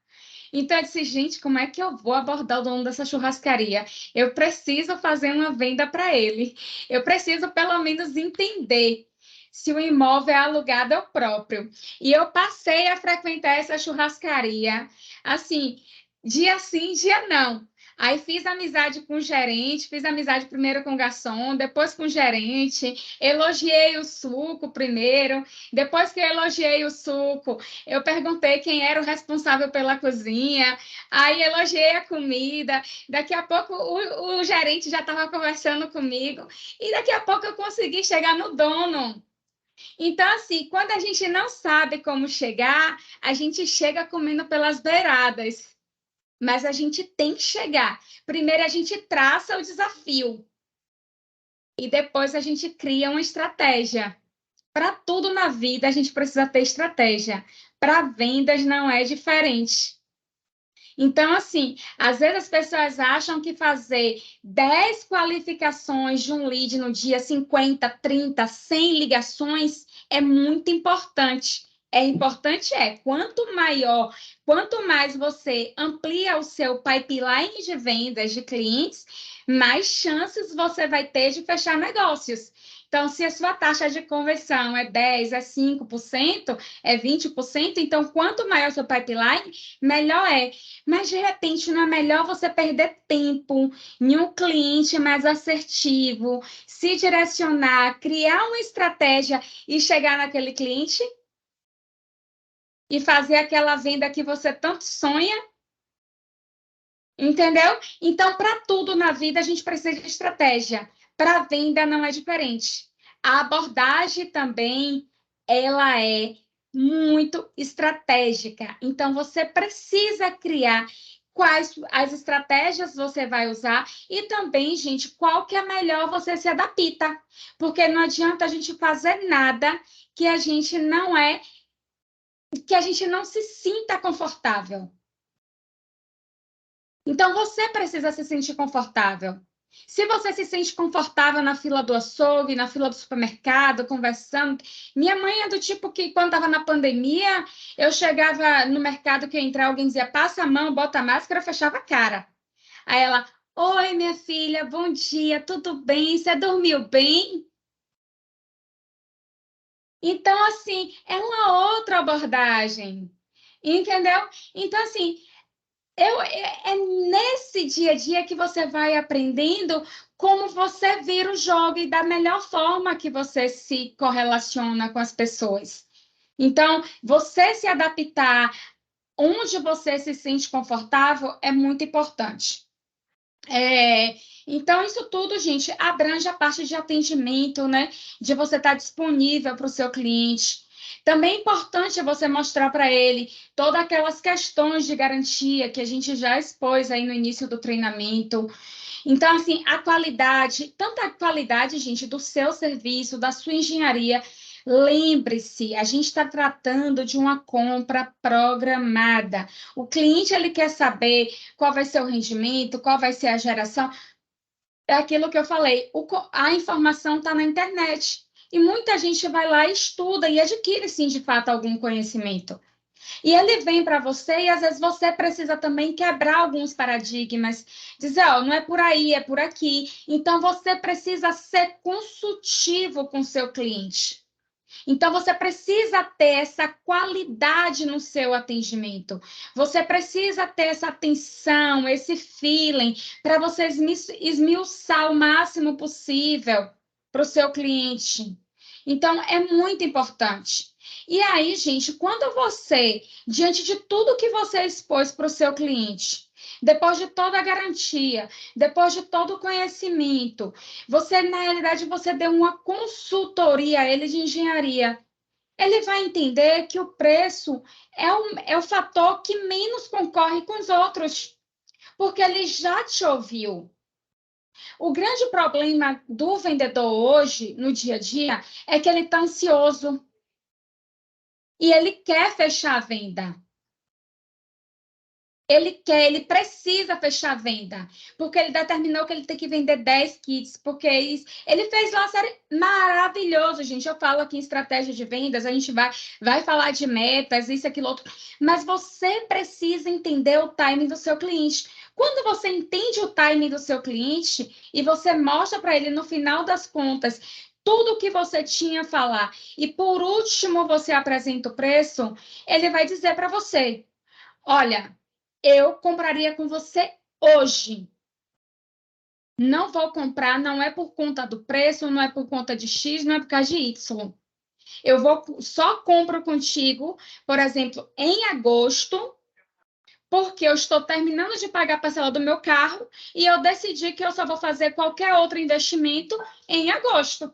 Então, eu disse, gente, como é que eu vou abordar o dono dessa churrascaria? Eu preciso fazer uma venda para ele. Eu preciso, pelo menos, entender se o imóvel é alugado ou próprio. E eu passei a frequentar essa churrascaria, assim, dia sim, dia não. Aí fiz amizade com o gerente, fiz amizade primeiro com o garçom, depois com o gerente, elogiei o suco primeiro, depois que eu elogiei o suco, eu perguntei quem era o responsável pela cozinha, aí elogiei a comida, daqui a pouco o gerente já estava conversando comigo, e daqui a pouco eu consegui chegar no dono. Então, assim, quando a gente não sabe como chegar, a gente chega comendo pelas beiradas. Mas a gente tem que chegar. Primeiro a gente traça o desafio. E depois a gente cria uma estratégia. Para tudo na vida, a gente precisa ter estratégia. Para vendas não é diferente. Então, assim, às vezes as pessoas acham que fazer 10 qualificações de um lead no dia, 50, 30, 100 ligações, é muito importante. É importante, quanto maior, quanto mais você amplia o seu pipeline de vendas de clientes, mais chances você vai ter de fechar negócios. Então, se a sua taxa de conversão é 10, é 5%, é 20%, então, quanto maior o seu pipeline, melhor é. Mas, de repente, não é melhor você perder tempo em um cliente mais assertivo, se direcionar, criar uma estratégia e chegar naquele cliente e fazer aquela venda que você tanto sonha? Entendeu? Então, para tudo na vida, a gente precisa de estratégia. Para venda, não é diferente. A abordagem também, ela é muito estratégica. Então, você precisa criar quais as estratégias você vai usar e também, gente, qual que é melhor você se adapta. Porque não adianta a gente fazer nada que a gente não se sinta confortável. Então, você precisa se sentir confortável. Se você se sente confortável na fila do açougue, na fila do supermercado, conversando... Minha mãe é do tipo que, quando estava na pandemia, eu chegava no mercado que ia entrar, alguém dizia, passa a mão, bota a máscara, eu fechava a cara. Aí ela, oi, minha filha, bom dia, tudo bem? Você dormiu bem? Então, assim, é uma outra abordagem, entendeu? Então, assim, é nesse dia a dia que você vai aprendendo como você vira o jogo e da melhor forma que você se correlaciona com as pessoas. Então, você se adaptar onde você se sente confortável é muito importante. Então, isso tudo, gente, abrange a parte de atendimento, né? De você estar disponível para o seu cliente. Também é importante você mostrar para ele todas aquelas questões de garantia que a gente já expôs aí no início do treinamento. Então, assim, a qualidade, tanta qualidade, gente, do seu serviço, da sua engenharia. Lembre-se, a gente está tratando de uma compra programada. O cliente, ele quer saber qual vai ser o rendimento, qual vai ser a geração. É aquilo que eu falei, a informação está na internet. E muita gente vai lá, estuda e adquire, sim, de fato, algum conhecimento. E ele vem para você e às vezes você precisa também quebrar alguns paradigmas, dizer, ó, não é por aí, é por aqui. Então você precisa ser consultivo com o seu cliente. Então você precisa ter essa qualidade no seu atendimento. Você precisa ter essa atenção, esse feeling para você esmiuçar o máximo possível para o seu cliente. Então é muito importante. E aí, gente, quando você, diante de tudo que você expôs para o seu cliente, depois de toda a garantia, depois de todo o conhecimento, você, na realidade, você deu uma consultoria a ele de engenharia. Ele vai entender que o preço é o fator que menos concorre com os outros, porque ele já te ouviu. O grande problema do vendedor hoje, no dia a dia, é que ele está ansioso. E ele quer fechar a venda. Ele precisa fechar a venda, porque ele determinou que ele tem que vender 10 kits, porque ele fez lá uma série maravilhoso, gente. Eu falo aqui em estratégia de vendas, a gente vai falar de metas, isso, aquilo, outro, mas você precisa entender o timing do seu cliente. Quando você entende o timing do seu cliente e você mostra para ele, no final das contas, tudo o que você tinha a falar, e por último você apresenta o preço, ele vai dizer para você, olha, eu compraria com você hoje. Não vou comprar, não é por conta do preço, não é por conta de X, não é por causa de Y. Eu só compro contigo, por exemplo, em agosto, porque eu estou terminando de pagar a parcela do meu carro e eu decidi que eu só vou fazer qualquer outro investimento em agosto.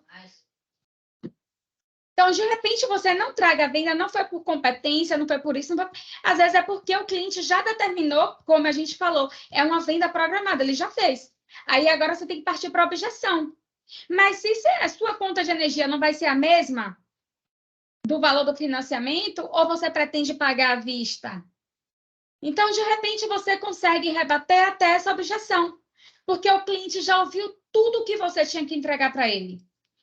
Então, de repente, você não traga a venda, não foi por competência, não foi por isso, às vezes é porque o cliente já determinou, como a gente falou, é uma venda programada, ele já fez. Aí agora você tem que partir para a objeção. Mas se a sua conta de energia não vai ser a mesma do valor do financiamento, ou você pretende pagar à vista? Então, de repente, você consegue rebater até essa objeção, porque o cliente já ouviu tudo que você tinha que entregar para ele.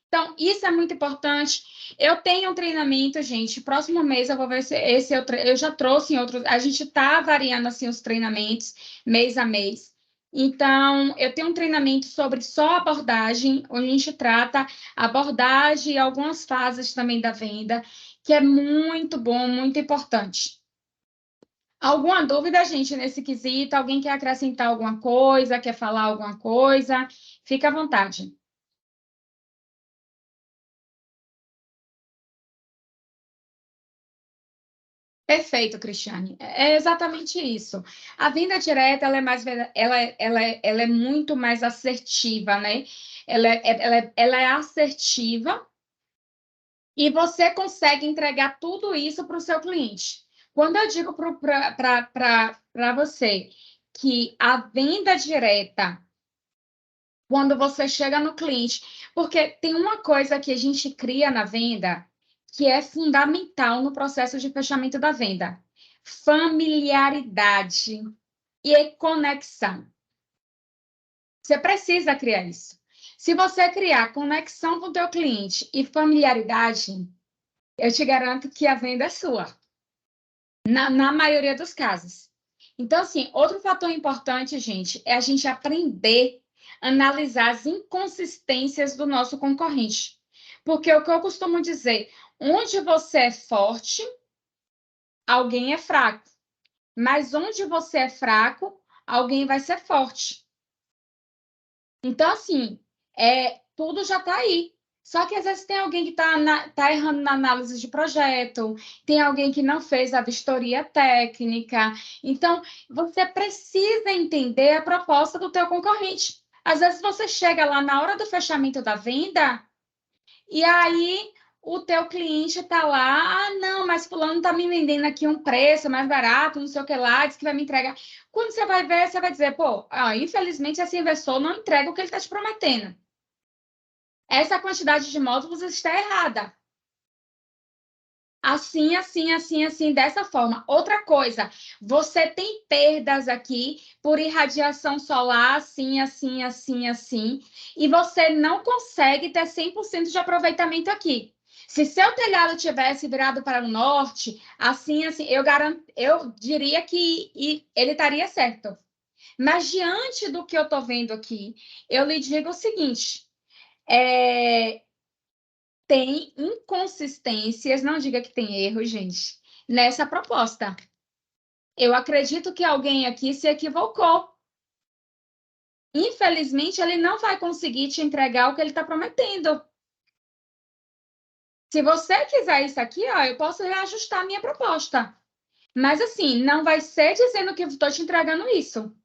Então, isso é muito importante. Eu tenho um treinamento, gente. Próximo mês eu vou ver se eu já trouxe em outros. A gente está variando assim os treinamentos mês a mês. Então, eu tenho um treinamento sobre só abordagem, onde a gente trata abordagem e algumas fases também da venda, que é muito bom, muito importante. Alguma dúvida, gente, nesse quesito? Alguém quer acrescentar alguma coisa, quer falar alguma coisa? Fica à vontade. Perfeito, Cristiane. É exatamente isso. A venda direta, ela é muito mais assertiva, né? Ela é assertiva e você consegue entregar tudo isso para o seu cliente. Quando eu digo para você que a venda direta, quando você chega no cliente, porque tem uma coisa que a gente cria na venda que é fundamental no processo de fechamento da venda: familiaridade e conexão. Você precisa criar isso. Se você criar conexão com o teu cliente e familiaridade, eu te garanto que a venda é sua, na maioria dos casos. Então, assim, outro fator importante, gente, é a gente aprender a analisar as inconsistências do nosso concorrente. Porque o que eu costumo dizer, onde você é forte, alguém é fraco. Mas onde você é fraco, alguém vai ser forte. Então, assim, tudo já está aí. Só que às vezes tem alguém que tá errando na análise de projeto, tem alguém que não fez a vistoria técnica. Então, você precisa entender a proposta do teu concorrente. Às vezes você chega lá na hora do fechamento da venda e aí o teu cliente está lá, não, mas fulano está me vendendo aqui um preço mais barato, não sei o que lá, diz que vai me entregar. Quando você vai ver, você vai dizer, pô, infelizmente esse investidor não entrega o que ele está te prometendo. Essa quantidade de módulos está errada. Assim, dessa forma. Outra coisa, você tem perdas aqui por irradiação solar, assim, e você não consegue ter 100% de aproveitamento aqui. Se seu telhado tivesse virado para o norte, assim, eu diria que ele estaria certo. Mas diante do que eu estou vendo aqui, eu lhe digo o seguinte, tem inconsistências, não diga que tem erro, gente, nessa proposta. Eu acredito que alguém aqui se equivocou. Infelizmente, ele não vai conseguir te entregar o que ele está prometendo. Se você quiser isso aqui, eu posso reajustar a minha proposta. Mas, assim, não vai ser dizendo que eu estou te entregando isso.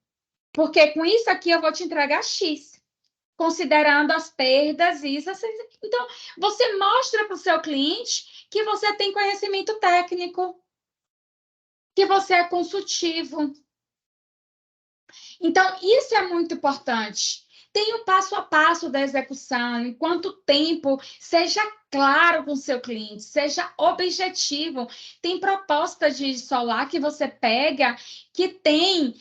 Porque com isso aqui eu vou te entregar X. Considerando as perdas, isso, assim. Então, você mostra para o seu cliente que você tem conhecimento técnico, que você é consultivo. Então, isso é muito importante. Tem o passo a passo da execução, em quanto tempo, seja claro com o seu cliente, seja objetivo. Tem proposta de solar que você pega que tem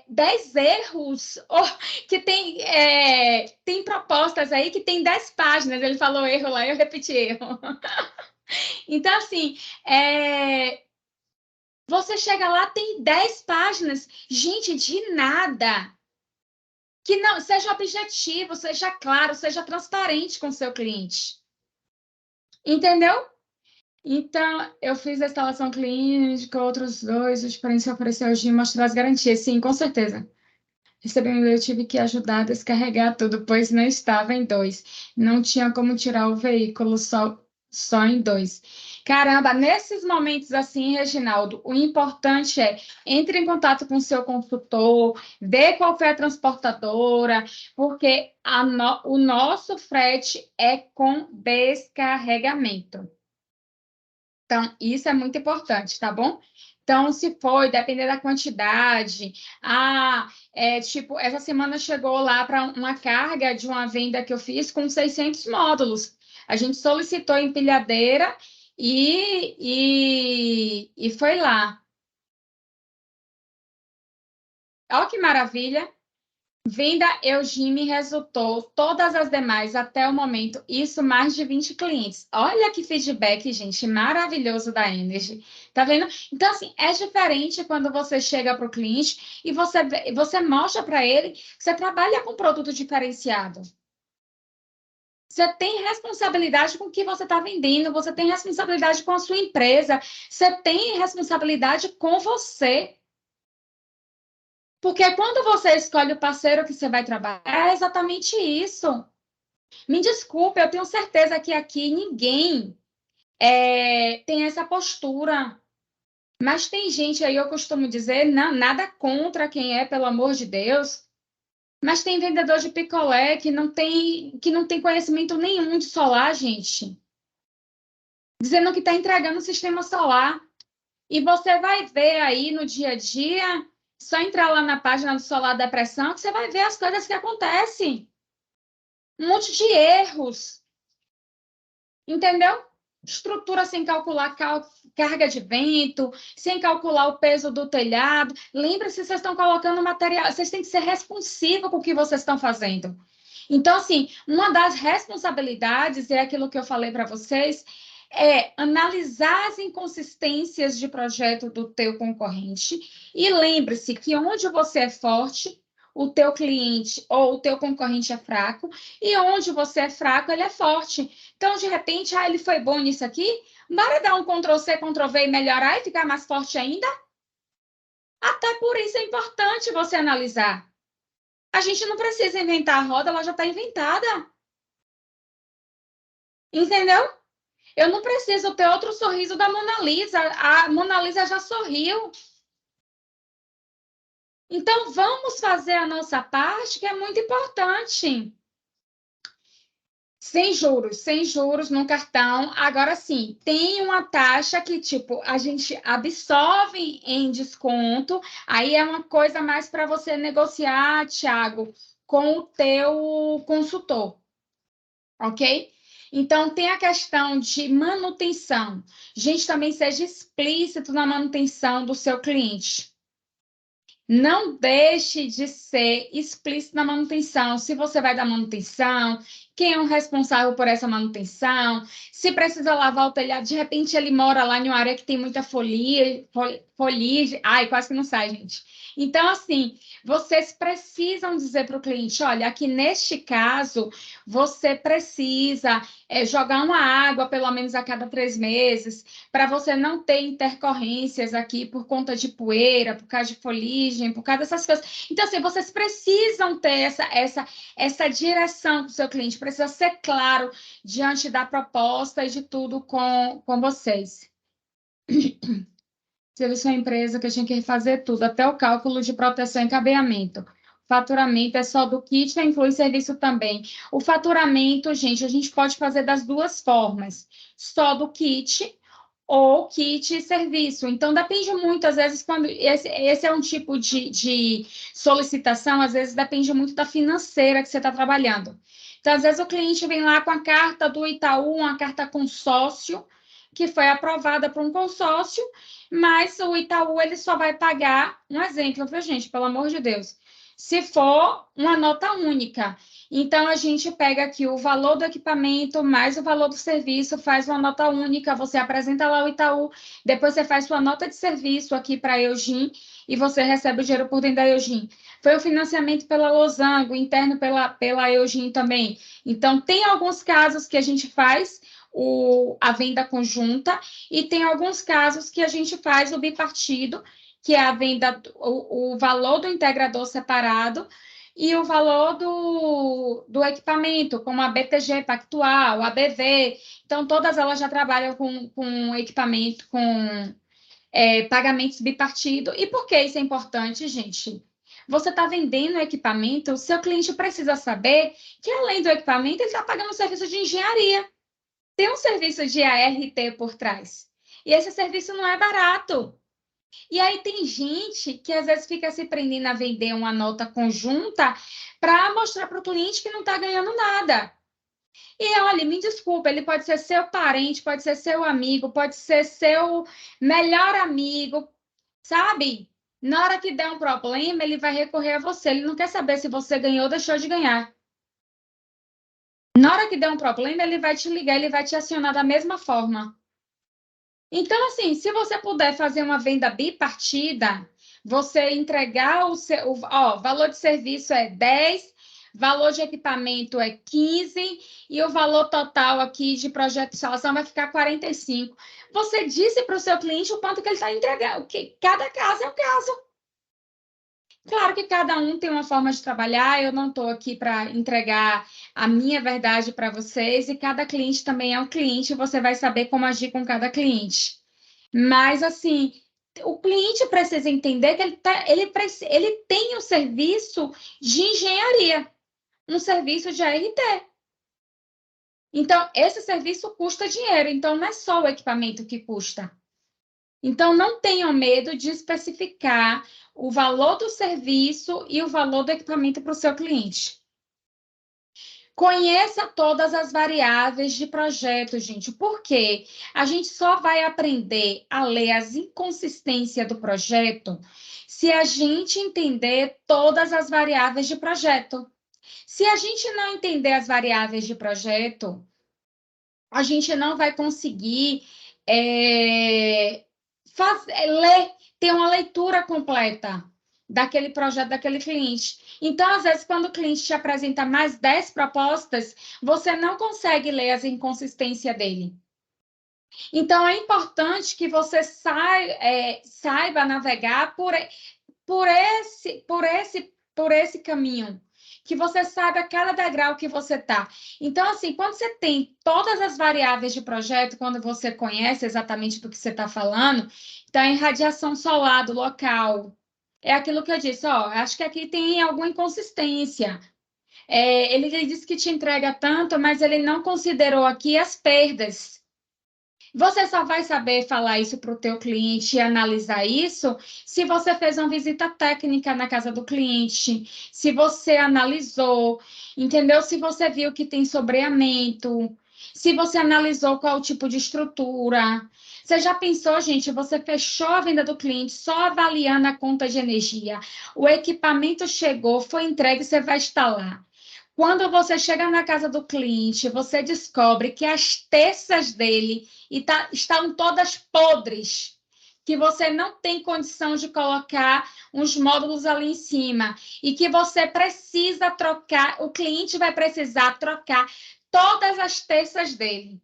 10 erros, ou que tem propostas aí que tem 10 páginas. Ele falou erro lá, eu repeti erro. Então, assim, você chega lá, tem 10 páginas. Gente, de nada. Que não seja objetivo, seja claro, seja transparente com o seu cliente. Entendeu? Então, eu fiz a instalação clínica, outros dois, os clientes ofereceram hoje mostrar as garantias. Sim, com certeza. Eu tive que ajudar a descarregar tudo, pois não estava em 2. Não tinha como tirar o veículo só em 2. Caramba, nesses momentos assim, Reginaldo, o importante é entre em contato com o seu consultor, vê qual foi a transportadora, porque o nosso frete é com descarregamento. Então, isso é muito importante, tá bom? Então, se foi, depender da quantidade. Tipo, essa semana chegou lá para uma carga de uma venda que eu fiz com 600 módulos. A gente solicitou empilhadeira e foi lá. Olha que maravilha. Venda Eugime resultou, todas as demais até o momento, isso mais de 20 clientes. Olha que feedback, gente, maravilhoso da Energy. Tá vendo? Então, assim, é diferente quando você chega para o cliente e você mostra para ele que você trabalha com produto diferenciado. Você tem responsabilidade com o que você está vendendo, você tem responsabilidade com a sua empresa, você tem responsabilidade com você. Porque quando você escolhe o parceiro que você vai trabalhar, é exatamente isso. Me desculpe, eu tenho certeza que aqui ninguém tem essa postura. Mas tem gente aí, eu costumo dizer, não, nada contra quem é, pelo amor de Deus. Mas tem vendedor de picolé que não tem conhecimento nenhum de solar, gente. Dizendo que está entregando o sistema solar. E você vai ver aí no dia a dia, só entrar lá na página do Solar Depressão, que você vai ver as coisas que acontecem. Um monte de erros. Entendeu? Estrutura sem calcular carga de vento, sem calcular o peso do telhado. Lembra-se, vocês estão colocando material, vocês têm que ser responsivos com o que vocês estão fazendo. Então, assim, uma das responsabilidades, é aquilo que eu falei para vocês, é analisar as inconsistências de projeto do teu concorrente e lembre-se que onde você é forte, o teu cliente ou o teu concorrente é fraco, e onde você é fraco, ele é forte. Então, de repente, ele foi bom nisso aqui, bora dar um Ctrl+C, Ctrl+V e melhorar e ficar mais forte ainda? Até por isso é importante você analisar. A gente não precisa inventar a roda, ela já está inventada. Entendeu? Eu não preciso ter outro sorriso da Mona Lisa. A Mona Lisa já sorriu. Então, vamos fazer a nossa parte, que é muito importante. Sem juros no cartão. Agora sim, tem uma taxa que, tipo, a gente absorve em desconto. Aí é uma coisa mais para você negociar, Thiago, com o teu consultor, ok? Então, tem a questão de manutenção. Gente, também seja explícito na manutenção do seu cliente. Não deixe de ser explícito na manutenção. Se você vai dar manutenção, quem é o responsável por essa manutenção, se precisa lavar o telhado, de repente ele mora lá em uma área que tem muita folia, ai, quase que não sai, gente. Então, assim, vocês precisam dizer para o cliente, olha, aqui neste caso, você precisa jogar uma água pelo menos a cada 3 meses, para você não ter intercorrências aqui por conta de poeira, por causa de foligem, por causa dessas coisas. Então, assim, vocês precisam ter essa direção para o seu cliente, precisa ser claro diante da proposta e de tudo com vocês. Serviço é uma empresa que a gente quer fazer tudo, até o cálculo de proteção e cabeamento. Faturamento é só do kit, inclui serviço também. O faturamento, gente, a gente pode fazer das duas formas. Só do kit ou kit e serviço. Então, depende muito, às vezes, quando esse é um tipo de solicitação, às vezes depende muito da financeira que você está trabalhando. Então, às vezes, o cliente vem lá com a carta do Itaú, uma carta consórcio, que foi aprovada por um consórcio, mas o Itaú ele só vai pagar, um exemplo, viu, gente, pelo amor de Deus, se for uma nota única. Então, a gente pega aqui o valor do equipamento mais o valor do serviço, faz uma nota única, você apresenta lá o Itaú, depois você faz sua nota de serviço aqui para a Eugim e você recebe o dinheiro por dentro da Eugim. Foi o financiamento pela Losango, interno pela Eugim também. Então, tem alguns casos que a gente faz a venda conjunta e tem alguns casos que a gente faz o bipartido, que é a venda, o valor do integrador separado e o valor do equipamento, como a BTG Pactual, a BV. Então, todas elas já trabalham com equipamento, com pagamentos bipartido. E por que isso é importante, gente? Você está vendendo equipamento, o seu cliente precisa saber que, além do equipamento, ele está pagando um serviço de engenharia. Tem um serviço de ART por trás. E esse serviço não é barato. E aí tem gente que às vezes fica se prendendo a vender uma nota conjunta para mostrar para o cliente que não está ganhando nada. E olha, me desculpa, ele pode ser seu parente, pode ser seu amigo, pode ser seu melhor amigo, sabe? Na hora que der um problema, ele vai recorrer a você. Ele não quer saber se você ganhou ou deixou de ganhar. Na hora que der um problema, ele vai te ligar, ele vai te acionar da mesma forma. Então, assim, se você puder fazer uma venda bipartida, você entregar o seu... valor de serviço é 10, valor de equipamento é 15 e o valor total aqui de projeto de instalação vai ficar 45. Você disse para o seu cliente o quanto que ele está entregando, que cada caso é um caso. Claro que cada um tem uma forma de trabalhar, eu não estou aqui para entregar a minha verdade para vocês, e cada cliente também é um cliente, você vai saber como agir com cada cliente. Mas, assim, o cliente precisa entender que ele tem um serviço de engenharia, um serviço de ART. Então, esse serviço custa dinheiro, então não é só o equipamento que custa. Então, não tenham medo de especificar o valor do serviço e o valor do equipamento para o seu cliente. Conheça todas as variáveis de projeto, gente, porque a gente só vai aprender a ler as inconsistências do projeto se a gente entender todas as variáveis de projeto. Se a gente não entender as variáveis de projeto, a gente não vai conseguir ter uma leitura completa daquele projeto, daquele cliente. Então, às vezes, quando o cliente te apresenta mais 10 propostas, você não consegue ler as inconsistências dele. Então, é importante que você saiba navegar por esse caminho, que você saiba cada degrau que você está. Então, assim, quando você tem todas as variáveis de projeto, quando você conhece exatamente do que você está falando, então, em radiação solar do local, é aquilo que eu disse, acho que aqui tem alguma inconsistência. Ele disse que te entrega tanto, mas ele não considerou aqui as perdas. Você só vai saber falar isso para o teu cliente e analisar isso se você fez uma visita técnica na casa do cliente, se você analisou, entendeu? Se você viu que tem sobreamento, se você analisou qual o tipo de estrutura. Você já pensou, gente, você fechou a venda do cliente só avaliando a conta de energia. O equipamento chegou, foi entregue, você vai instalar. Quando você chega na casa do cliente, você descobre que as terças dele estão todas podres, que você não tem condição de colocar uns módulos ali em cima e que você precisa trocar, o cliente vai precisar trocar todas as terças dele.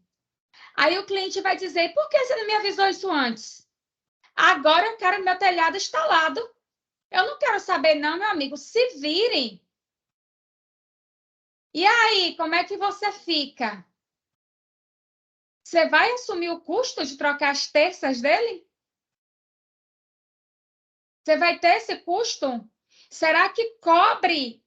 Aí o cliente vai dizer, por que você não me avisou isso antes? Agora eu quero meu telhado instalado. Eu não quero saber não, meu amigo, se virem. E aí, como é que você fica? Você vai assumir o custo de trocar as terças dele? Você vai ter esse custo? Será que cobre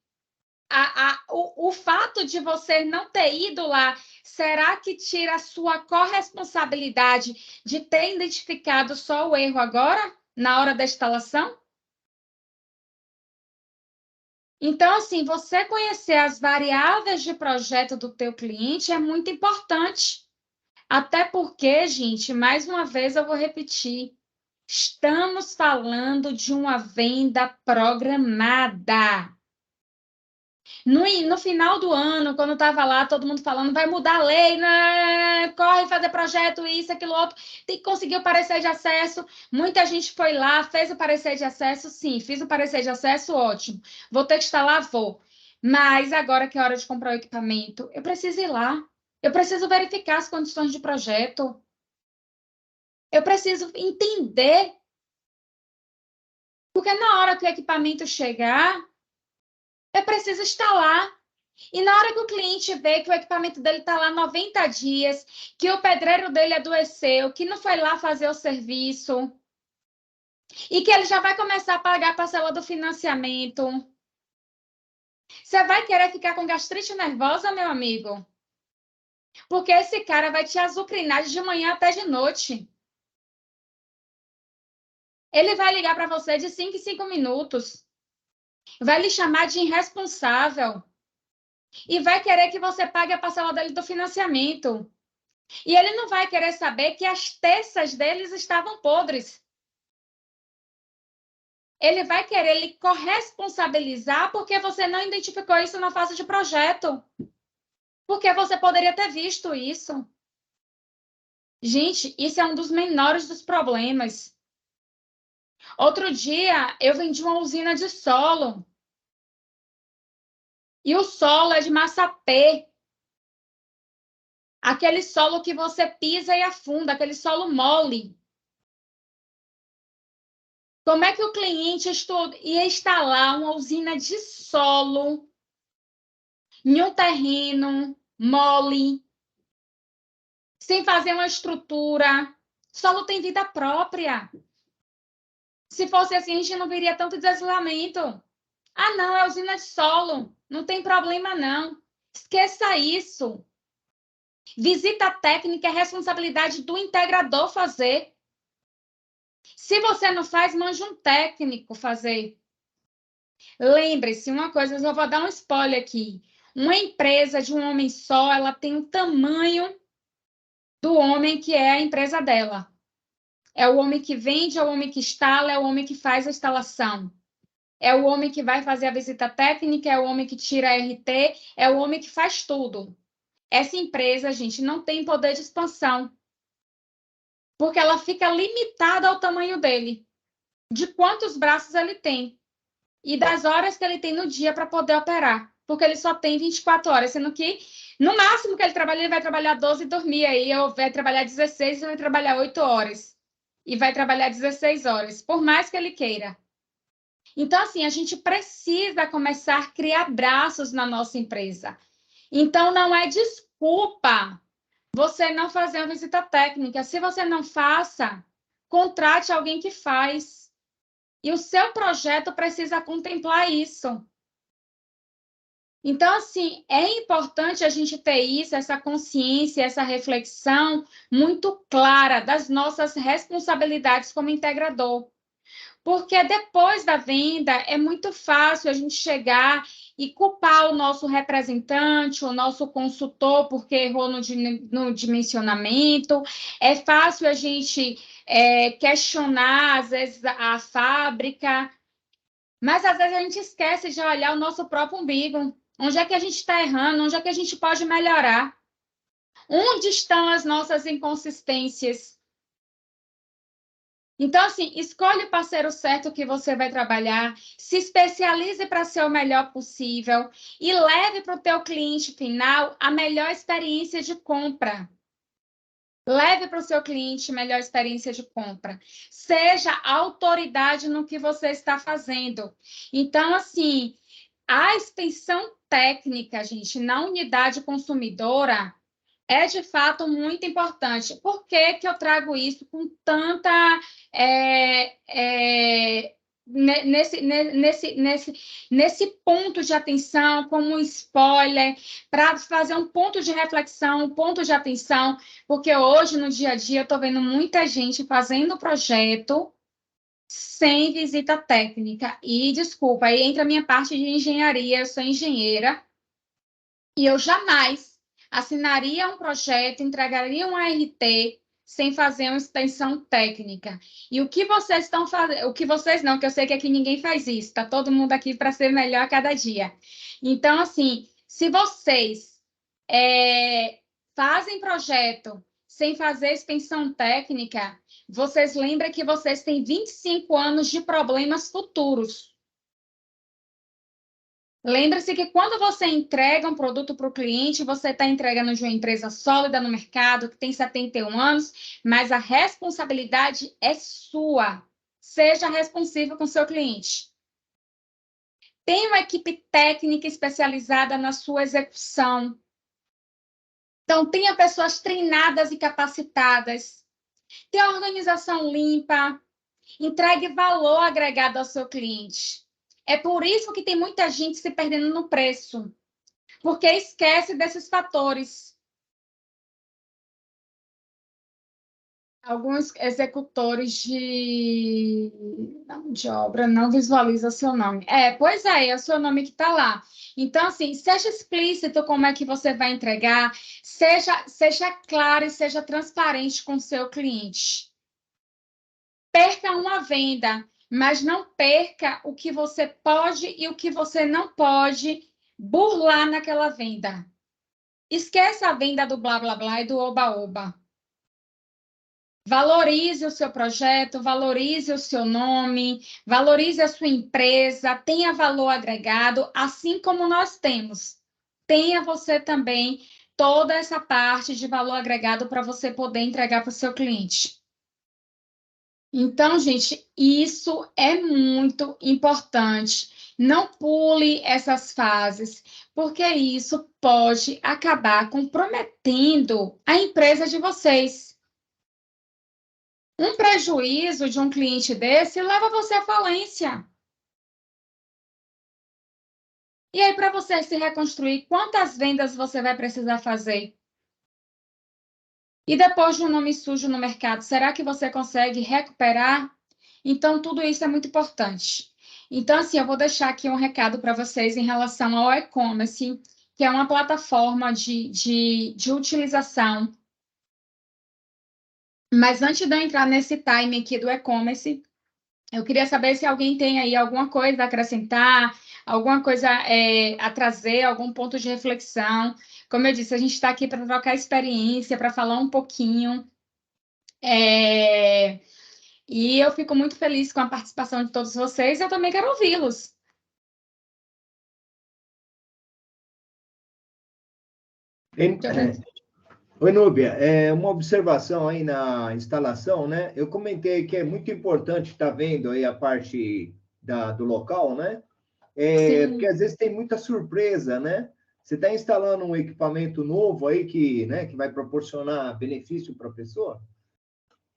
o fato de você não ter ido lá? Será que tira a sua corresponsabilidade de ter identificado só o erro agora, na hora da instalação? Então, assim, você conhecer as variáveis de projeto do teu cliente é muito importante. Até porque, gente, mais uma vez eu vou repetir, estamos falando de uma venda programada. No final do ano, quando estava lá, todo mundo falando, vai mudar a lei, né? Corre fazer projeto, isso, aquilo, outro, tem que conseguir o parecer de acesso. Muita gente foi lá, fez o parecer de acesso, sim, fiz o parecer de acesso, ótimo. Vou ter que instalar, vou. Mas agora que é hora de comprar o equipamento, eu preciso ir lá. Eu preciso verificar as condições de projeto. Eu preciso entender Porque na hora que o equipamento chegar, é preciso instalar. E na hora que o cliente vê que o equipamento dele está lá 90 dias, que o pedreiro dele adoeceu, que não foi lá fazer o serviço, e que ele já vai começar a pagar a parcela do financiamento, você vai querer ficar com gastrite nervosa, meu amigo? Porque esse cara vai te azucrinar de manhã até de noite. Ele vai ligar para você de 5 em 5 minutos. Vai lhe chamar de irresponsável. E vai querer que você pague a parcela dele do financiamento. E ele não vai querer saber que as teças deles estavam podres. Ele vai querer lhe corresponsabilizar porque você não identificou isso na fase de projeto. Porque você poderia ter visto isso. Gente, isso é um dos menores dos problemas. Outro dia, eu vendi uma usina de solo. E o solo é de massapê. Aquele solo que você pisa e afunda, aquele solo mole. Como é que o cliente ia instalar uma usina de solo em um terreno mole, sem fazer uma estrutura? Solo tem vida própria. Se fosse assim, a gente não veria tanto deslizamento. Ah, não, é usina de solo. Não tem problema, não. Esqueça isso. Visita técnica é responsabilidade do integrador fazer. Se você não faz, mande um técnico fazer. Lembre-se, uma coisa, eu só vou dar um spoiler aqui. Uma empresa de um homem só, ela tem o tamanho do homem que é a empresa dela. É o homem que vende, é o homem que instala, é o homem que faz a instalação. É o homem que vai fazer a visita técnica, é o homem que tira a RT, é o homem que faz tudo. Essa empresa, gente, não tem poder de expansão. Porque ela fica limitada ao tamanho dele, de quantos braços ele tem e das horas que ele tem no dia para poder operar, porque ele só tem 24 horas, sendo que no máximo que ele trabalha, ele vai trabalhar 12 e dormir, aí ou vai trabalhar 16 e vai trabalhar 8 horas, e vai trabalhar 16 horas, por mais que ele queira. Então, assim, a gente precisa começar a criar braços na nossa empresa. Então, não é desculpa você não fazer uma visita técnica. Se você não faça, contrate alguém que faz. E o seu projeto precisa contemplar isso. Então, assim, é importante a gente ter isso, essa consciência, essa reflexão muito clara das nossas responsabilidades como integrador. Porque depois da venda é muito fácil a gente chegar e culpar o nosso representante, o nosso consultor, porque errou no dimensionamento. É fácil a gente questionar, às vezes, a fábrica, mas às vezes a gente esquece de olhar o nosso próprio umbigo. Onde é que a gente está errando? Onde é que a gente pode melhorar? Onde estão as nossas inconsistências? Então, assim, escolhe o parceiro certo que você vai trabalhar, se especialize para ser o melhor possível e leve para o teu cliente final a melhor experiência de compra. Leve para o seu cliente a melhor experiência de compra. Seja autoridade no que você está fazendo. Então, assim, a extensão técnica, gente, na unidade consumidora é de fato muito importante. Por que que eu trago isso com tanta nesse ponto de atenção, como um spoiler, para fazer um ponto de reflexão, um ponto de atenção, porque hoje, no dia a dia, eu estou vendo muita gente fazendo projeto sem visita técnica. E, desculpa, aí entra a minha parte de engenharia, eu sou engenheira, e eu jamais assinaria um projeto, entregaria um ART sem fazer uma extensão técnica. E o que vocês estão fazendo? O que vocês não, que eu sei que aqui ninguém faz isso, está todo mundo aqui para ser melhor a cada dia. Então, assim, se vocês fazem projeto sem fazer extensão técnica, vocês lembram que vocês têm 25 anos de problemas futuros. Lembra-se que quando você entrega um produto para o cliente, você está entregando de uma empresa sólida no mercado, que tem 71 anos, mas a responsabilidade é sua. Seja responsivo com o seu cliente. Tenha uma equipe técnica especializada na sua execução. Então, tenha pessoas treinadas e capacitadas. Tenha organização limpa. Entregue valor agregado ao seu cliente. É por isso que tem muita gente se perdendo no preço, porque esquece desses fatores. Alguns executores de obra não visualizam seu nome. Pois é o seu nome que está lá. Então, assim, seja explícito como é que você vai entregar, seja claro e seja transparente com o seu cliente. Perca uma venda, mas não perca o que você pode e o que você não pode burlar naquela venda. Esqueça a venda do blá, blá, blá e do oba-oba. Valorize o seu projeto, valorize o seu nome, valorize a sua empresa, tenha valor agregado, assim como nós temos. Tenha você também toda essa parte de valor agregado para você poder entregar para o seu cliente. Então, gente, isso é muito importante. Não pule essas fases, porque isso pode acabar comprometendo a empresa de vocês. Um prejuízo de um cliente desse leva você à falência. E aí, para você se reconstruir, quantas vendas você vai precisar fazer? E depois de um nome sujo no mercado, será que você consegue recuperar? Então, tudo isso é muito importante. Então, assim, eu vou deixar aqui um recado para vocês em relação ao e-commerce, que é uma plataforma de utilização. Mas antes de eu entrar nesse time aqui do e-commerce, eu queria saber se alguém tem aí alguma coisa a acrescentar, alguma coisa a trazer, algum ponto de reflexão. Como eu disse, a gente está aqui para trocar experiência, para falar um pouquinho. E eu fico muito feliz com a participação de todos vocês. Eu também quero ouvi-los. Oi, Núbia, uma observação aí na instalação, né? Eu comentei que é muito importante estar vendo aí a parte do local, né? Porque às vezes tem muita surpresa, né? Você está instalando um equipamento novo aí que, né, que vai proporcionar benefício para a pessoa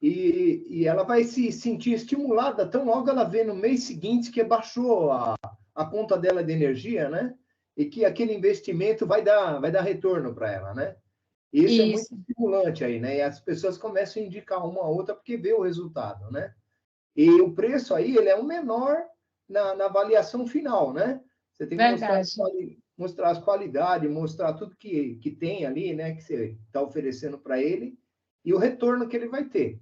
e ela vai se sentir estimulada tão logo ela vê no mês seguinte que baixou a conta dela de energia, né? E que aquele investimento vai dar retorno para ela, né? Isso é muito estimulante aí, né? E as pessoas começam a indicar uma a outra porque vê o resultado, né? E o preço aí, ele é o menor na avaliação final, né? Você tem que mostrar as qualidades, mostrar tudo que tem ali, né? Que você está oferecendo para ele e o retorno que ele vai ter.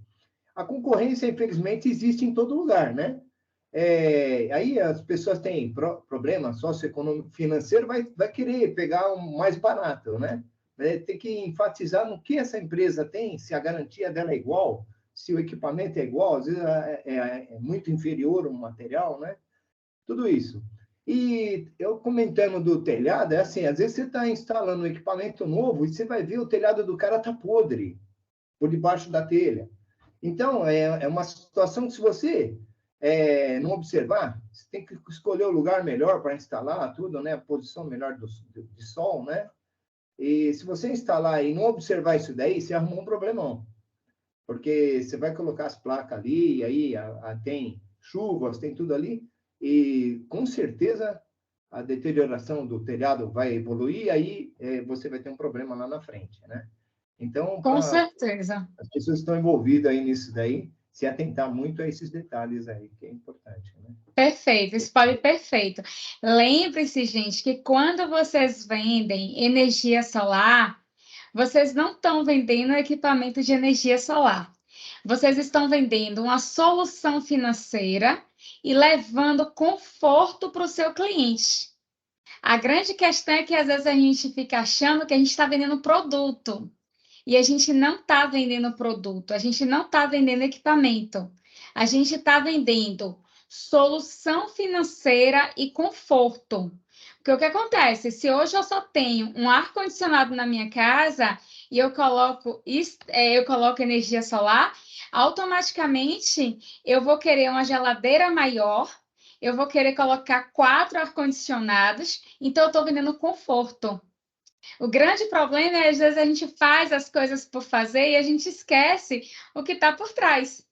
A concorrência, infelizmente, existe em todo lugar, né? Aí as pessoas têm problema socioeconômico financeiro, vai querer pegar um mais barato, né? Tem que enfatizar no que essa empresa tem, se a garantia dela é igual, se o equipamento é igual, às vezes é muito inferior o material, né? Tudo isso. E eu comentando do telhado, é assim, às vezes você está instalando um equipamento novo e você vai ver o telhado do cara tá podre, por debaixo da telha. Então, é uma situação que se você não observar, você tem que escolher o lugar melhor para instalar tudo, né? A posição melhor de sol, né? E se você instalar e não observar isso daí, você arrumou um problemão. Porque você vai colocar as placas ali, e aí tem chuvas, tem tudo ali, e com certeza a deterioração do telhado vai evoluir, aí você vai ter um problema lá na frente, né? Então, com certeza. As pessoas que estão envolvidas aí nisso daí, se atentar muito a esses detalhes aí, que é importante, né? Perfeito, spoiler perfeito. Lembre-se, gente, que quando vocês vendem energia solar, vocês não estão vendendo equipamento de energia solar. Vocês estão vendendo uma solução financeira e levando conforto para o seu cliente. A grande questão é que às vezes a gente fica achando que a gente está vendendo produto. E a gente não está vendendo produto, a gente não está vendendo equipamento. A gente está vendendo solução financeira e conforto. Porque o que acontece? Se hoje eu só tenho um ar-condicionado na minha casa e eu coloco energia solar, automaticamente eu vou querer uma geladeira maior, eu vou querer colocar 4 ar-condicionados, então eu estou vendendo conforto. O grande problema é, às vezes, a gente faz as coisas por fazer e a gente esquece o que está por trás.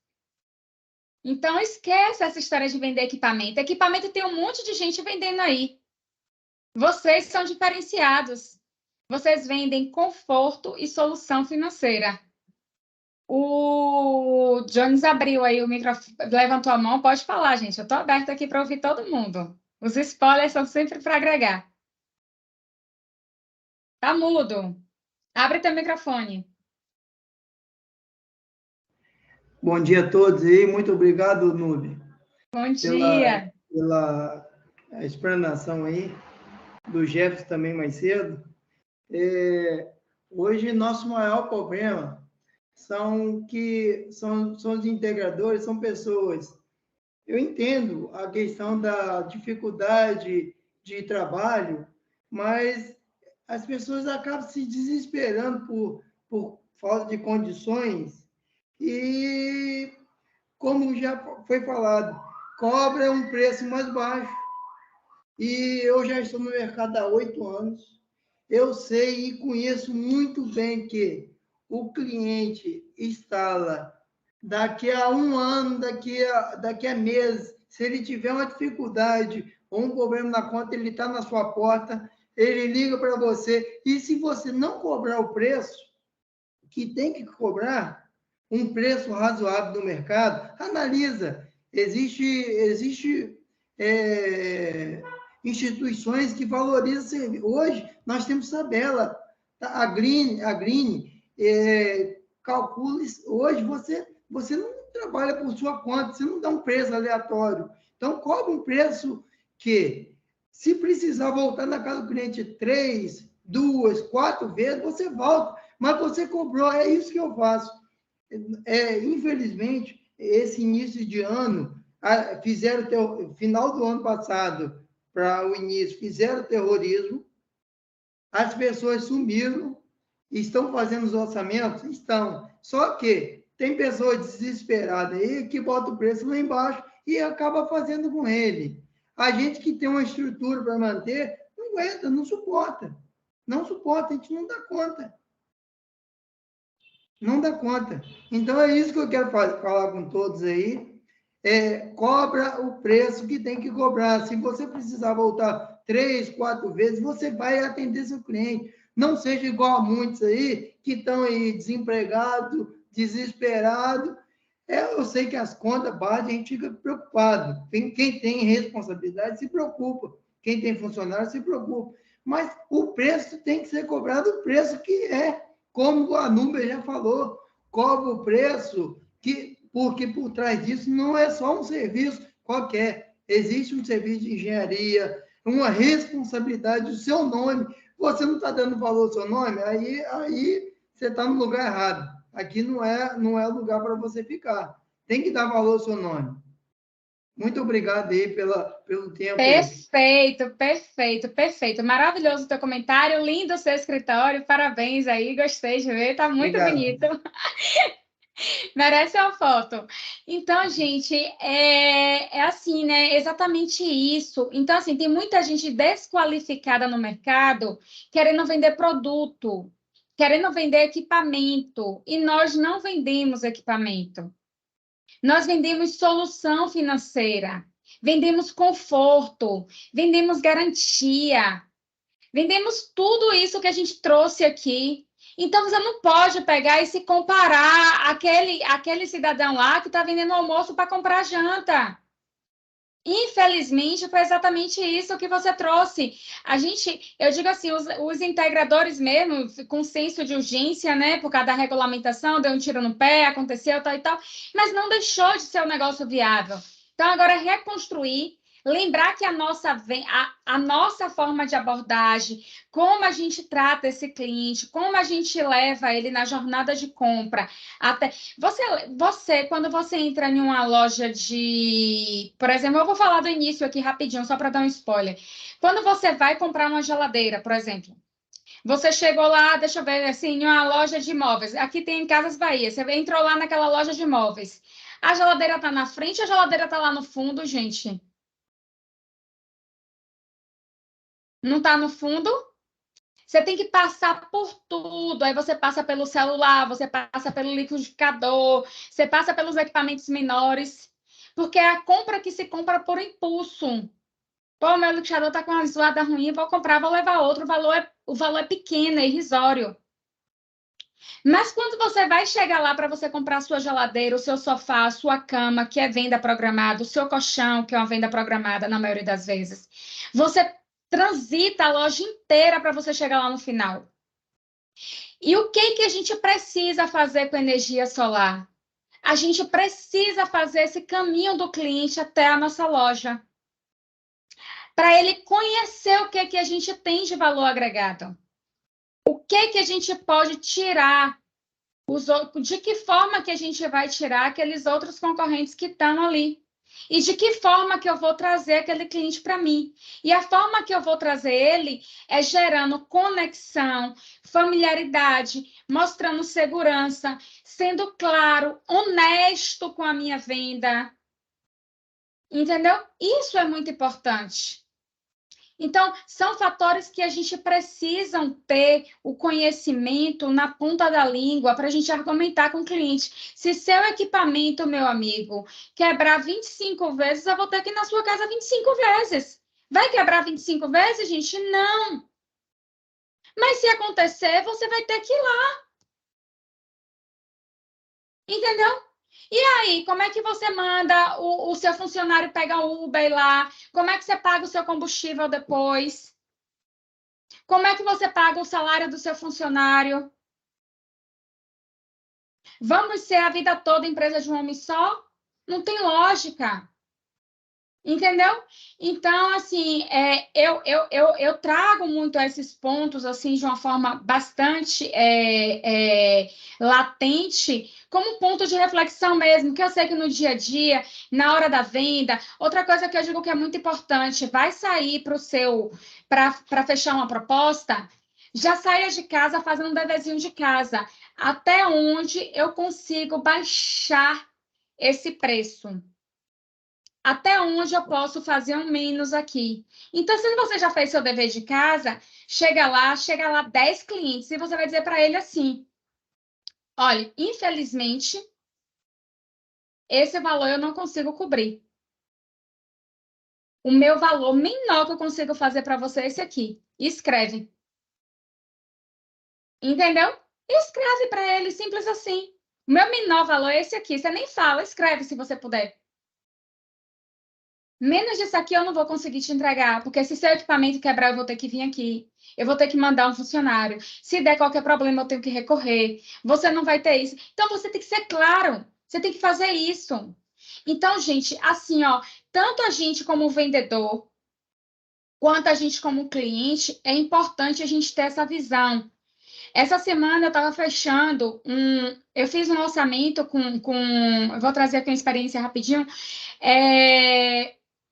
Então, esquece essa história de vender equipamento. Equipamento tem um monte de gente vendendo aí. Vocês são diferenciados. Vocês vendem conforto e solução financeira. O Jones abriu aí o microfone, levantou a mão. Pode falar, gente. Eu estou aberta aqui para ouvir todo mundo. Os spoilers são sempre para agregar. Tá mudo. Abre teu microfone. Bom dia a todos aí, muito obrigado, Nube, Bom dia. pela explanação aí, do Jefferson também mais cedo. Hoje, nosso maior problema são os integradores, são pessoas. Eu entendo a questão da dificuldade de trabalho, mas as pessoas acabam se desesperando por falta de condições e, como já foi falado, cobra um preço mais baixo. E eu já estou no mercado há 8 anos. Eu sei e conheço muito bem que o cliente instala daqui a 1 ano, daqui a meses, se ele tiver uma dificuldade ou um problema na conta, ele está na sua porta, ele liga para você. E se você não cobrar o preço que tem que cobrar, um preço razoável do mercado, analisa. Existe instituições que valorizam serviço. Hoje, nós temos tabela. A Green calcula. Hoje, você não trabalha por sua conta, você não dá um preço aleatório. Então, cobra um preço que, se precisar voltar na casa do cliente 3, 2, 4 vezes, você volta. Mas você cobrou, é isso que eu faço. Infelizmente, esse início de ano, final do ano passado para o início, fizeram terrorismo, as pessoas sumiram, estão fazendo os orçamentos? Estão. Só que tem pessoas desesperadas aí que botam o preço lá embaixo e acaba fazendo com ele. A gente que tem uma estrutura para manter, não aguenta, não suporta. Não suporta, a gente não dá conta. Não dá conta. Então, é isso que eu quero falar com todos aí. Cobra o preço que tem que cobrar. Se você precisar voltar 3, 4 vezes, você vai atender seu cliente. Não seja igual a muitos aí, que estão aí desempregados, desesperados. Eu sei que as contas batem, a gente fica preocupado. Quem tem responsabilidade se preocupa. Quem tem funcionário se preocupa. Mas o preço tem que ser cobrado, o preço que é. Como a Nube já falou, cobra o preço, porque por trás disso não é só um serviço qualquer. Existe um serviço de engenharia, uma responsabilidade do seu nome. Você não está dando valor ao seu nome, aí você está no lugar errado. Aqui não é lugar para você ficar. Tem que dar valor ao seu nome. Muito obrigado aí pelo tempo. Perfeito. Maravilhoso o teu comentário, lindo o seu escritório, parabéns aí, gostei de ver, tá muito bonito. Merece uma foto. Então, gente, é assim, né? Exatamente isso. Então, assim, tem muita gente desqualificada no mercado querendo vender produto, querendo vender equipamento, e nós não vendemos equipamento. Nós vendemos solução financeira, vendemos conforto, vendemos garantia, vendemos tudo isso que a gente trouxe aqui. Então, você não pode pegar e se comparar aquele cidadão lá que está vendendo almoço para comprar janta. Infelizmente, foi exatamente isso que você trouxe. Eu digo assim, os integradores mesmo, com senso de urgência, né, por causa da regulamentação, deu um tiro no pé, aconteceu tal e tal, mas não deixou de ser um negócio viável. Então, agora, reconstruir, lembrar que a nossa forma de abordagem, como a gente trata esse cliente, como a gente leva ele na jornada de compra, até você, quando você entra em uma loja por exemplo, eu vou falar do início aqui rapidinho, só para dar um spoiler. Quando você vai comprar uma geladeira, por exemplo, Você chegou lá, deixa eu ver, assim, em uma loja de imóveis. Aqui tem em Casas Bahia. Você entrou lá naquela loja de imóveis. A geladeira tá na frente, a geladeira tá lá no fundo, gente. Não tá no fundo? Você tem que passar por tudo. Aí você passa pelo celular, você passa pelo liquidificador, você passa pelos equipamentos menores. Porque é a compra que se compra por impulso. Pô, meu liquidificador tá com uma zoada ruim, vou comprar, vou levar outro. O valor é pequeno, é irrisório. Mas quando você vai chegar lá para você comprar a sua geladeira, o seu sofá, a sua cama, que é venda programada, o seu colchão, que é uma venda programada na maioria das vezes, você transita a loja inteira para você chegar lá no final. E o que a gente precisa fazer com energia solar? A gente precisa fazer esse caminho do cliente até a nossa loja, para ele conhecer o que a gente tem de valor agregado. O que a gente pode tirar, de que forma que a gente vai tirar aqueles outros concorrentes que estão ali. E de que forma que eu vou trazer aquele cliente para mim. E a forma que eu vou trazer ele é gerando conexão, familiaridade, mostrando segurança, sendo claro, honesto com a minha venda. Entendeu? Isso é muito importante. Então, são fatores que a gente precisa ter o conhecimento na ponta da língua para a gente argumentar com o cliente. Se seu equipamento, meu amigo, quebrar 25 vezes, eu vou ter que ir na sua casa 25 vezes. Vai quebrar 25 vezes, gente? Não. Mas se acontecer, você vai ter que ir lá. Entendeu? E aí, como é que você manda o seu funcionário pegar o Uber lá? Como é que você paga o seu combustível depois? Como é que você paga o salário do seu funcionário? Vamos ser a vida toda empresa de um homem só? Não tem lógica. Entendeu? Então, assim, eu trago muito esses pontos, assim, de uma forma bastante latente, como ponto de reflexão mesmo, que eu sei que no dia a dia, na hora da venda, outra coisa que eu digo que é muito importante, vai sair para fechar uma proposta, já saia de casa fazendo um deverzinho de casa, até onde eu consigo baixar esse preço. Até onde eu posso fazer um menos aqui. Então, se você já fez seu dever de casa, chega lá 10 clientes e você vai dizer para ele assim: olha, infelizmente, esse valor eu não consigo cobrir. O meu valor menor que eu consigo fazer para você é esse aqui. Escreve. Entendeu? Escreve para ele, simples assim. O meu menor valor é esse aqui. Você nem fala, escreve se você puder. Menos disso aqui eu não vou conseguir te entregar, porque se seu equipamento quebrar, eu vou ter que vir aqui. Eu vou ter que mandar um funcionário. Se der qualquer problema, eu tenho que recorrer. Você não vai ter isso. Então, você tem que ser claro. Você tem que fazer isso. Então, gente, assim, ó, tanto a gente como vendedor, quanto a gente como cliente, é importante a gente ter essa visão. Essa semana eu estava fechando eu fiz um orçamento eu vou trazer aqui uma experiência rapidinho,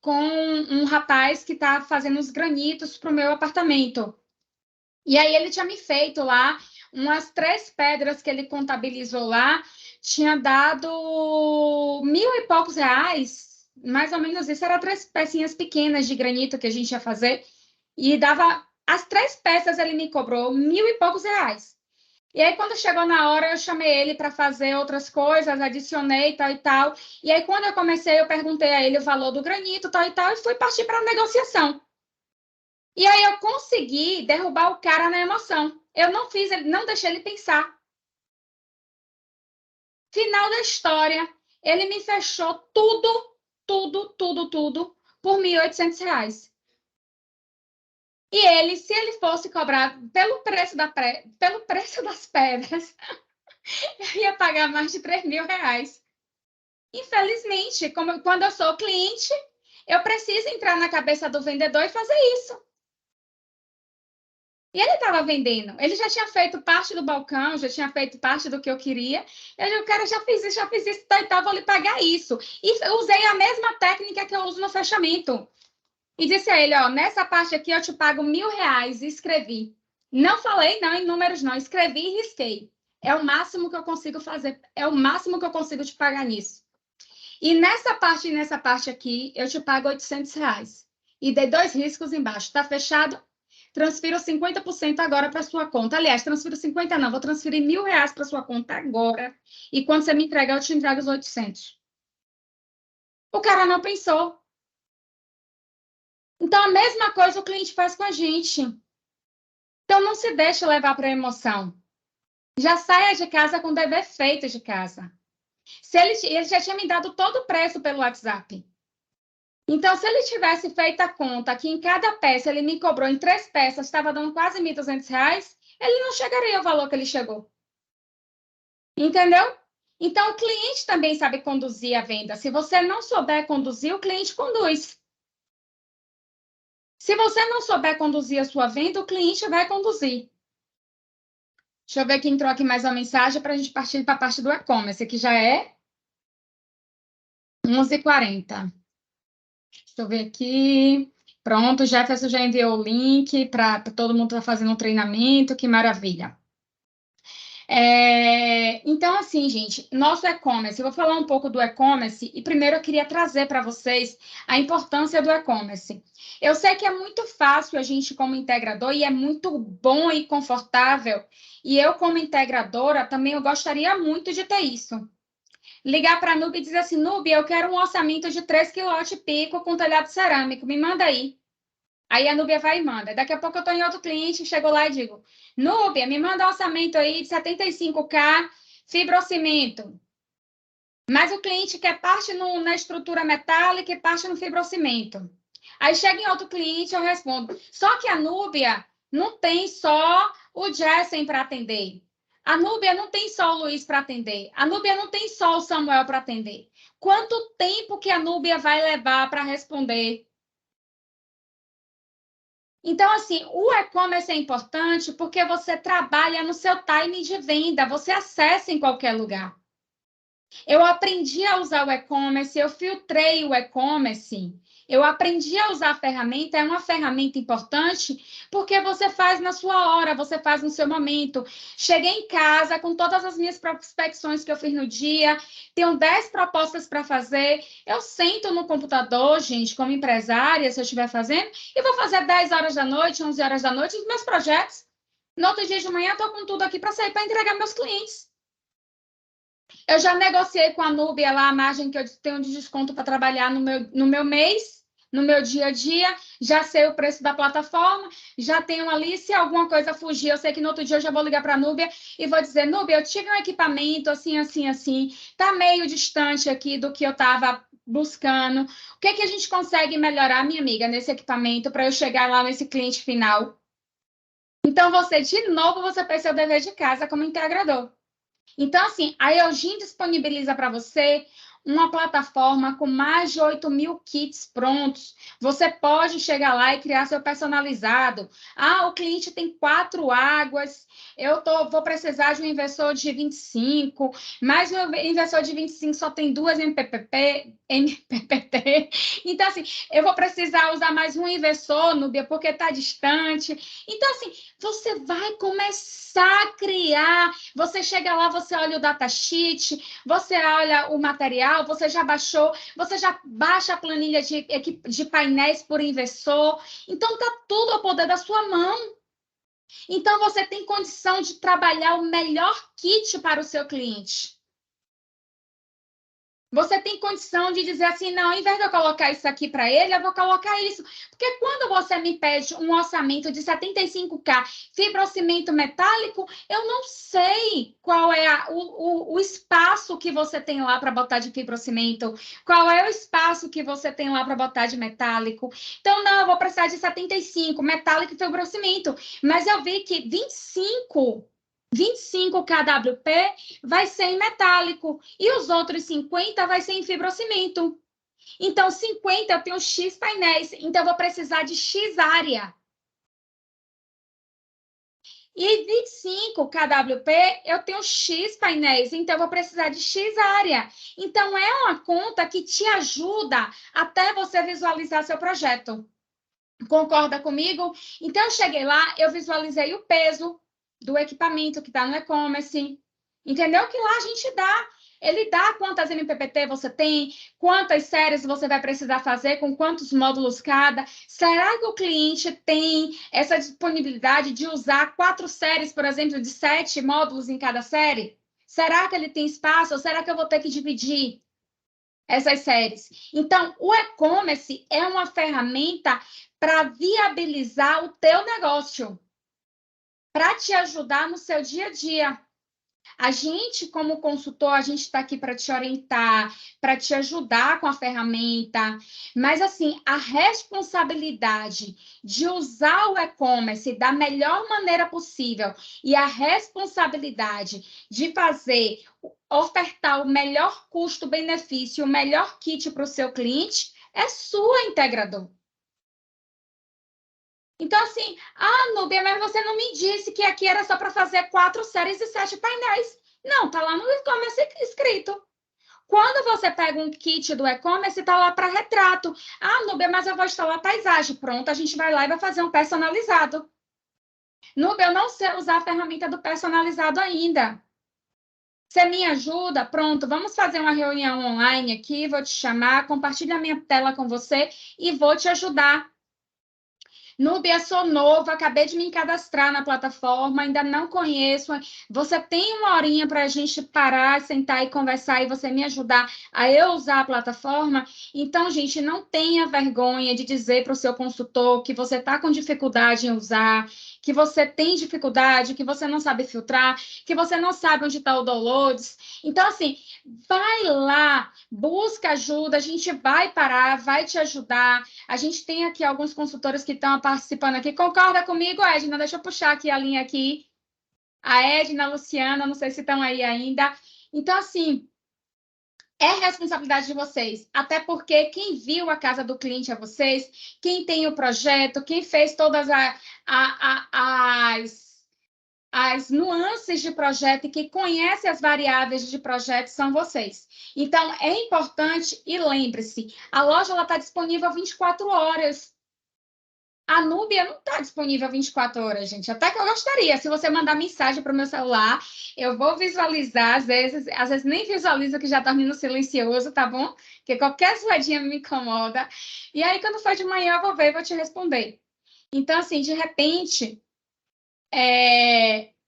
com um rapaz que está fazendo os granitos para o meu apartamento. E aí ele tinha me feito lá umas 3 pedras que ele contabilizou lá, tinha dado 1.000 e poucos reais, mais ou menos isso, era 3 pecinhas pequenas de granito que a gente ia fazer, e dava as 3 peças ele me cobrou 1.000 e poucos reais. E aí, quando chegou na hora, eu chamei ele para fazer outras coisas, adicionei tal e tal. E aí, quando eu comecei, eu perguntei a ele o valor do granito, tal e tal, e fui partir para a negociação. E aí, eu consegui derrubar o cara na emoção. Eu não deixei ele pensar. Final da história, ele me fechou tudo por R$ 1.800. E ele, se ele fosse cobrar pelo preço das pedras, eu ia pagar mais de R$ 3.000. Infelizmente, quando eu sou cliente, eu preciso entrar na cabeça do vendedor e fazer isso. E ele estava vendendo. Ele já tinha feito parte do balcão, já tinha feito parte do que eu queria. Eu digo, cara, já fiz isso, tá, vou lhe pagar isso. E eu usei a mesma técnica que eu uso no fechamento. E disse a ele, ó, nessa parte aqui eu te pago R$ 1.000, e escrevi. Não falei não em números, não. Escrevi e risquei. É o máximo que eu consigo fazer. É o máximo que eu consigo te pagar nisso. E nessa parte aqui, eu te pago R$800. E dei 2 riscos embaixo. Está fechado? Transfiro 50% agora para sua conta. Aliás, transfiro 50 não. Vou transferir R$1.000 para sua conta agora. E quando você me entregar, eu te entrego os 800. O cara não pensou. Então, a mesma coisa o cliente faz com a gente. Então, não se deixe levar para a emoção. Já saia de casa com o dever feito de casa. Se ele já tinha me dado todo o preço pelo WhatsApp. Então, se ele tivesse feito a conta que em cada peça ele me cobrou em 3 peças, estava dando quase R$1.200, ele não chegaria ao valor que ele chegou. Entendeu? Então, o cliente também sabe conduzir a venda. Se você não souber conduzir, o cliente conduz. Se você não souber conduzir a sua venda, o cliente vai conduzir. Deixa eu ver quem entrou aqui mais uma mensagem para a gente partir para a parte do e-commerce, que já é 11h40. Deixa eu ver aqui. Pronto, o Jefferson já enviou o link para todo mundo que está fazendo um treinamento. Que maravilha. Então, assim, gente, nosso e-commerce, eu vou falar um pouco do e-commerce e primeiro eu queria trazer para vocês a importância do e-commerce. Eu sei que é muito fácil a gente como integrador e é muito bom e confortável, e eu como integradora também eu gostaria muito de ter isso. Ligar para a Nube e dizer assim, Nube, eu quero um orçamento de 3 kW pico com telhado cerâmico, me manda aí. Aí a Núbia vai e manda. Daqui a pouco eu estou em outro cliente, chego lá e digo, Núbia, me manda um orçamento aí de 75K fibrocimento. Mas o cliente quer parte na estrutura metálica e parte no fibrocimento. Aí chega em outro cliente, eu respondo. Só que a Núbia não tem só o Jessen para atender. A Núbia não tem só o Luiz para atender. A Núbia não tem só o Samuel para atender. Quanto tempo que a Núbia vai levar para responder? Então, assim, o e-commerce é importante porque você trabalha no seu time de venda, você acessa em qualquer lugar. Eu aprendi a usar o e-commerce, eu filtrei o e-commerce, eu aprendi a usar a ferramenta, é uma ferramenta importante porque você faz na sua hora, você faz no seu momento. Cheguei em casa com todas as minhas prospecções que eu fiz no dia, tenho 10 propostas para fazer, eu sento no computador, gente, como empresária, se eu estiver fazendo, e vou fazer 10 horas da noite, 11 horas da noite, os meus projetos. No outro dia de manhã, estou com tudo aqui para sair, para entregar meus clientes. Eu já negociei com a Núbia lá a margem que eu tenho de desconto para trabalhar no meu mês, no meu dia a dia, já sei o preço da plataforma, já tenho ali, se alguma coisa fugir, eu sei que no outro dia eu já vou ligar para a Núbia e vou dizer, Núbia, eu tive um equipamento assim, assim, assim, está meio distante aqui do que eu estava buscando. O que é que a gente consegue melhorar, minha amiga, nesse equipamento para eu chegar lá nesse cliente final? Então, de novo, você fez seu dever de casa como integrador. Então, assim, a Eugin disponibiliza para você uma plataforma com mais de 8.000 kits prontos. Você pode chegar lá e criar seu personalizado. Ah, o cliente tem 4 águas, vou precisar de um inversor de 25, mas o inversor de 25 só tem 2 MPPT. Então, assim, eu vou precisar usar mais um inversor, Núbia, porque está distante. Então, assim, você vai começar a criar. Você chega lá, você olha o datasheet, você olha o material, você já baixou, você já baixa a planilha de painéis por inversor. Então, está tudo ao poder da sua mão. Então, você tem condição de trabalhar o melhor kit para o seu cliente. Você tem condição de dizer assim, não, ao invés de eu colocar isso aqui para ele, eu vou colocar isso. Porque quando você me pede um orçamento de 75K fibrocimento metálico, eu não sei qual é o espaço que você tem lá para botar de fibrocimento, qual é o espaço que você tem lá para botar de metálico. Então, não, eu vou precisar de 75, metálico e fibrocimento. Mas eu vi que 25 kWp vai ser em metálico e os outros 50 vai ser em fibrocimento. Então, 50 eu tenho X painéis, então eu vou precisar de X área. E 25 kWp eu tenho X painéis, então eu vou precisar de X área. Então, é uma conta que te ajuda até você visualizar seu projeto. Concorda comigo? Então, eu cheguei lá, eu visualizei o peso do equipamento que está no e-commerce, entendeu? Que lá a gente dá. Ele dá quantas MPPT você tem, quantas séries você vai precisar fazer, com quantos módulos cada. Será que o cliente tem essa disponibilidade de usar 4 séries, por exemplo, de 7 módulos em cada série? Será que ele tem espaço ou será que eu vou ter que dividir essas séries? Então, o e-commerce é uma ferramenta para viabilizar o teu negócio, para te ajudar no seu dia a dia. A gente, como consultor, a gente está aqui para te orientar, para te ajudar com a ferramenta, mas, assim, a responsabilidade de usar o e-commerce da melhor maneira possível e a responsabilidade de ofertar o melhor custo-benefício, o melhor kit para o seu cliente, é sua, integrador. Então, assim, Núbia, mas você não me disse que aqui era só para fazer 4 séries e 7 painéis. Não, tá lá no e-commerce escrito. Quando você pega um kit do e-commerce, tá lá para retrato. Núbia, mas eu vou instalar paisagem. Pronto, a gente vai lá e vai fazer um personalizado. Núbia, eu não sei usar a ferramenta do personalizado ainda. Você me ajuda? Pronto, vamos fazer uma reunião online aqui, vou te chamar, compartilhar minha tela com você e vou te ajudar. Núbia, sou nova, acabei de me cadastrar na plataforma, ainda não conheço. Você tem uma horinha para a gente parar, sentar e conversar e você me ajudar a eu usar a plataforma? Então, gente, não tenha vergonha de dizer para o seu consultor que você está com dificuldade em usar, que você tem dificuldade, que você não sabe filtrar, que você não sabe onde está o downloads. Então, assim, vai lá, busca ajuda, a gente vai parar, vai te ajudar. A gente tem aqui alguns consultores que estão participando aqui. Concorda comigo, Edna? Deixa eu puxar aqui a linha aqui. A Edna, a Luciana, não sei se estão aí ainda. Então, assim, é responsabilidade de vocês. Até porque quem viu a casa do cliente é vocês, quem tem o projeto, quem fez todas as nuances de projeto e que conhece as variáveis de projeto são vocês. Então, é importante e lembre-se, a loja está disponível 24 horas. A Núbia não está disponível 24 horas, gente. Até que eu gostaria. Se você mandar mensagem para o meu celular, eu vou visualizar. Às vezes nem visualizo que já está no silencioso, tá bom? Porque qualquer zoadinha me incomoda. E aí, quando for de manhã, eu vou ver e vou te responder. Então, assim, de repente,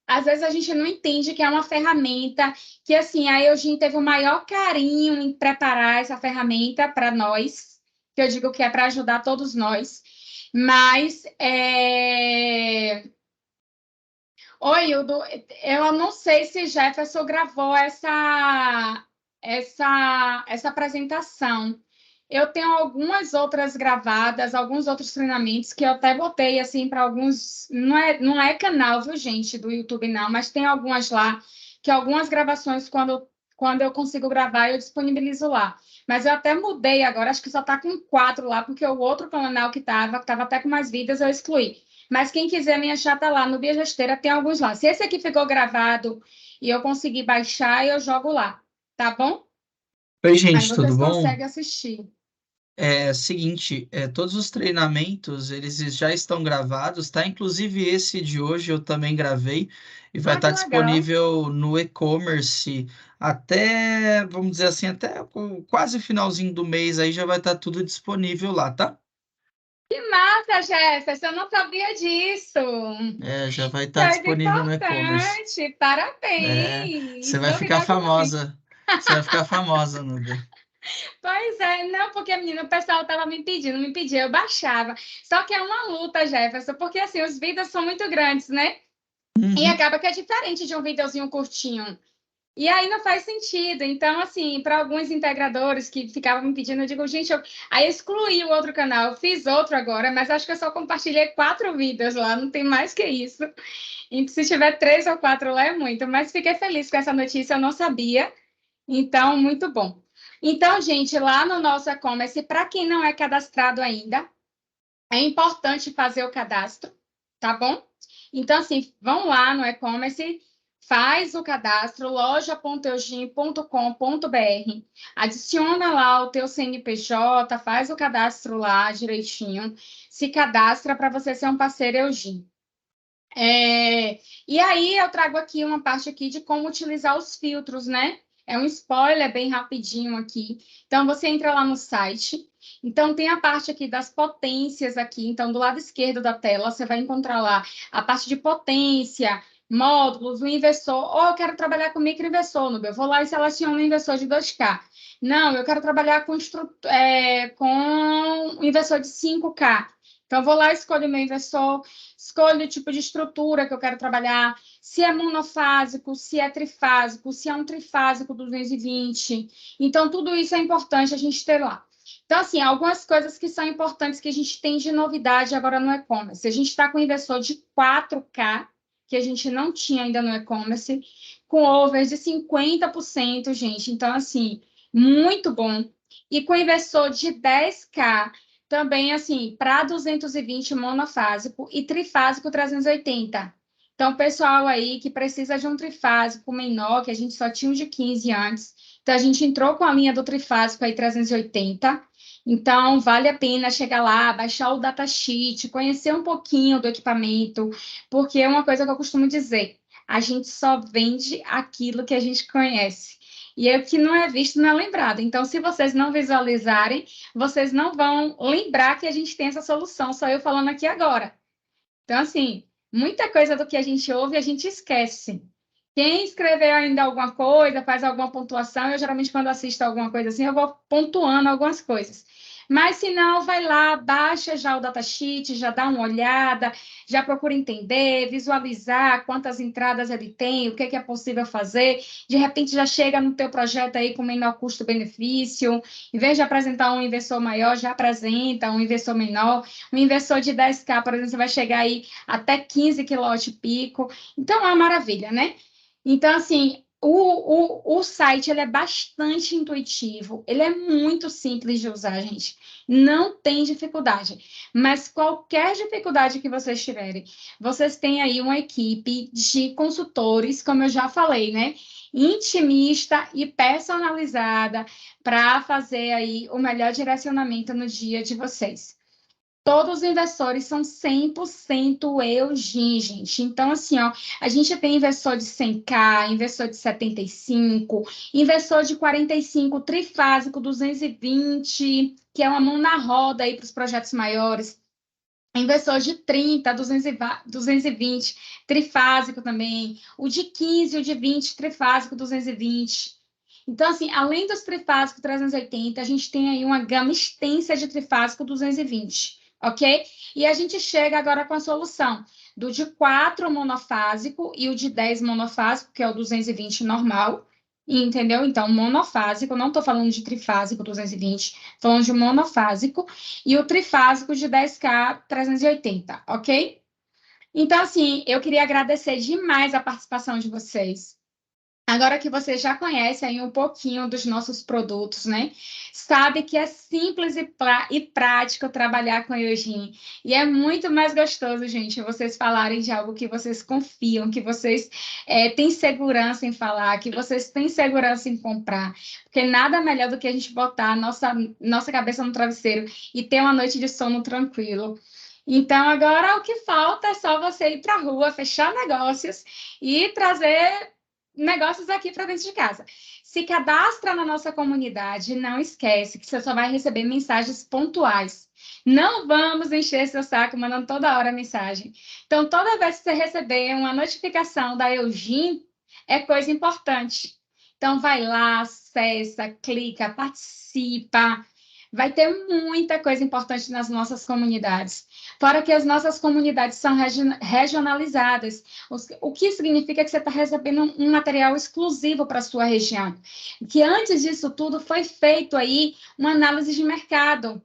às vezes a gente não entende que é uma ferramenta que, assim, a Eugênia teve o maior carinho em preparar essa ferramenta para nós, que eu digo que é para ajudar todos nós. Mas, oi, Hildo, eu não sei se Jefferson gravou essa apresentação. Eu tenho algumas outras gravadas, alguns outros treinamentos que eu até botei assim para alguns. Não é canal, viu, gente, do YouTube, não, mas tem algumas lá, que algumas gravações, quando eu consigo gravar, eu disponibilizo lá. Mas eu até mudei agora, acho que só está com 4 lá, porque o outro canal que estava até com mais vídeos, eu excluí. Mas quem quiser me achar, tá lá no Bia Gesteira, tem alguns lá. Se esse aqui ficou gravado e eu conseguir baixar, eu jogo lá, tá bom? Oi, Aí gente, tudo vocês bom? conseguem assistir. Seguinte, todos os treinamentos, eles já estão gravados, tá? Inclusive esse de hoje eu também gravei e vai Que estar legal. disponível no e-commerce até, vamos dizer assim, até quase finalzinho do mês aí já vai estar tudo disponível lá, tá? Que massa, Jefferson, eu não sabia disso. Já vai Isso estar é disponível no e-commerce. importante, Você parabéns, vai ficar novidade. famosa. Você vai ficar famosa, Nubia. Pois é, não, porque, menina, o pessoal estava me pedia, eu baixava. Só que é uma luta, Jefferson, porque, assim, os vídeos são muito grandes, né? E Uhum. acaba que é diferente de um videozinho curtinho. E aí não faz sentido. Então, assim, para alguns integradores que ficavam me pedindo, eu digo, gente, aí eu excluí o outro canal, eu fiz outro agora, mas acho que eu só compartilhei 4 vídeos lá, não tem mais que isso. E se tiver 3 ou 4 lá é muito, mas fiquei feliz com essa notícia, eu não sabia. Então, muito bom. Então, gente, lá no nosso e-commerce, para quem não é cadastrado ainda, é importante fazer o cadastro, tá bom? Então, assim, vão lá no e-commerce, faz o cadastro, loja.eugin.com.br, adiciona lá o teu CNPJ, faz o cadastro lá direitinho, se cadastra para você ser um parceiro Eugin. E aí eu trago aqui uma parte aqui de como utilizar os filtros, né? É um spoiler bem rapidinho aqui. Então, você entra lá no site. Então, tem a parte aqui das potências aqui. Então, do lado esquerdo da tela, você vai encontrar lá a parte de potência, módulos, o inversor. Ou eu quero trabalhar com microinversor, Nubia. Eu vou lá e seleciono um inversor de 2K. Não, eu quero trabalhar com um inversor de 5K. Então, eu vou lá, escolho o meu inversor, escolho o tipo de estrutura que eu quero trabalhar, se é monofásico, se é trifásico, se é um trifásico 220. Então, tudo isso é importante a gente ter lá. Então, assim, algumas coisas que são importantes que a gente tem de novidade agora no e-commerce. A gente está com um inversor de 4K, que a gente não tinha ainda no e-commerce, com over de 50%, gente. Então, assim, muito bom. E com inversor de 10K, também, assim, para 220 monofásico e trifásico 380. Então, pessoal aí que precisa de um trifásico menor, que a gente só tinha um de 15 antes, então a gente entrou com a linha do trifásico aí 380. Então, vale a pena chegar lá, baixar o datasheet, conhecer um pouquinho do equipamento, porque é uma coisa que eu costumo dizer, a gente só vende aquilo que a gente conhece. E o que não é visto não é lembrado. Então, se vocês não visualizarem, vocês não vão lembrar que a gente tem essa solução, só eu falando aqui agora. Então, assim, muita coisa do que a gente ouve, a gente esquece. Quem escreveu ainda alguma coisa, faz alguma pontuação, eu geralmente, quando assisto alguma coisa assim, eu vou pontuando algumas coisas. Mas, se não, vai lá, baixa já o datasheet, já dá uma olhada, já procura entender, visualizar quantas entradas ele tem, o que é possível fazer. De repente, já chega no teu projeto aí com menor custo-benefício. Em vez de apresentar um inversor maior, já apresenta um inversor menor. Um inversor de 10K, por exemplo, você vai chegar aí até 15 kW-pico. Então, é uma maravilha, né? Então, assim, o site ele é bastante intuitivo, ele é muito simples de usar, gente. Não tem dificuldade. Mas qualquer dificuldade que vocês tiverem, vocês têm aí uma equipe de consultores, como eu já falei, né? Intimista e personalizada para fazer aí o melhor direcionamento no dia de vocês. Todos os inversores são 100% Eugin, gente. Então, assim, ó, a gente tem inversor de 100K, inversor de 75, inversor de 45, trifásico 220, que é uma mão na roda aí para os projetos maiores. Inversor de 30, 220, trifásico também. O de 15, o de 20, trifásico 220. Então, assim, além dos trifásicos 380, a gente tem aí uma gama extensa de trifásico 220, ok? E a gente chega agora com a solução do de 4 monofásico e o de 10 monofásico, que é o 220 normal, entendeu? Então, monofásico, não estou falando de trifásico 220, falando de monofásico, e o trifásico de 10K 380, ok? Então, assim, eu queria agradecer demais a participação de vocês. Agora que você já conhece aí um pouquinho dos nossos produtos, né? Sabe que é simples e prático trabalhar com Eugin. E é muito mais gostoso, gente, vocês falarem de algo que vocês confiam, que vocês têm segurança em falar, que vocês têm segurança em comprar. Porque nada melhor do que a gente botar a nossa cabeça no travesseiro e ter uma noite de sono tranquilo. Então, agora o que falta é só você ir para a rua, fechar negócios e trazer negócios aqui para dentro de casa. Se cadastra na nossa comunidade, não esquece que você só vai receber mensagens pontuais. Não vamos encher seu saco mandando toda hora mensagem. Então, toda vez que você receber uma notificação da Eugin, é coisa importante. Então, vai lá, acessa, clica, participa. Vai ter muita coisa importante nas nossas comunidades. Fora que as nossas comunidades são regionalizadas, o que significa que você está recebendo um material exclusivo para a sua região. Que antes disso tudo foi feito aí uma análise de mercado.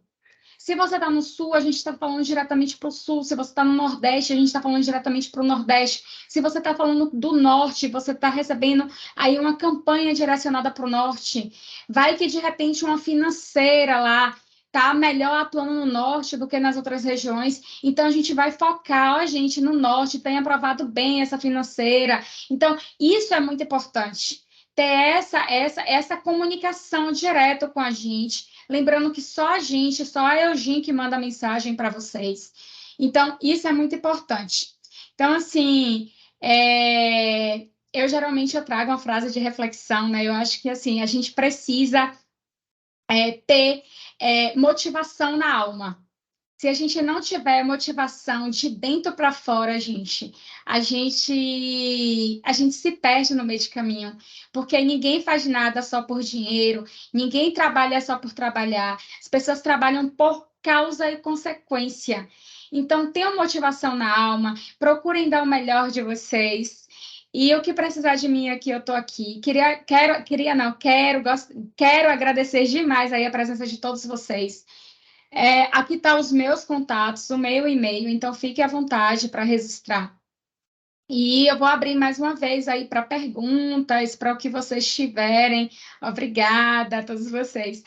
Se você está no Sul, a gente está falando diretamente para o Sul. Se você está no Nordeste, a gente está falando diretamente para o Nordeste. Se você está falando do Norte, você está recebendo aí uma campanha direcionada para o Norte. Vai que, de repente, uma financeira lá está melhor atuando no norte do que nas outras regiões. Então, a gente vai focar, ó, gente, no norte, tem aprovado bem essa financeira. Então, isso é muito importante. Ter essa comunicação direta com a gente. Lembrando que só a gente, só a Eugim que manda mensagem para vocês. Então, isso é muito importante. Então, assim, eu geralmente trago uma frase de reflexão, né? Eu acho que, assim, a gente precisa ter motivação na alma. Se a gente não tiver motivação de dentro para fora, a gente se perde no meio de caminho, porque ninguém faz nada só por dinheiro, ninguém trabalha só por trabalhar, as pessoas trabalham por causa e consequência. Então, tenham motivação na alma, procurem dar o melhor de vocês. E o que precisar de mim aqui, eu estou aqui. Quero agradecer demais aí a presença de todos vocês. Aqui estão os meus contatos, o meu e-mail, então fique à vontade para registrar. E eu vou abrir mais uma vez aí para perguntas, para o que vocês tiverem. Obrigada a todos vocês.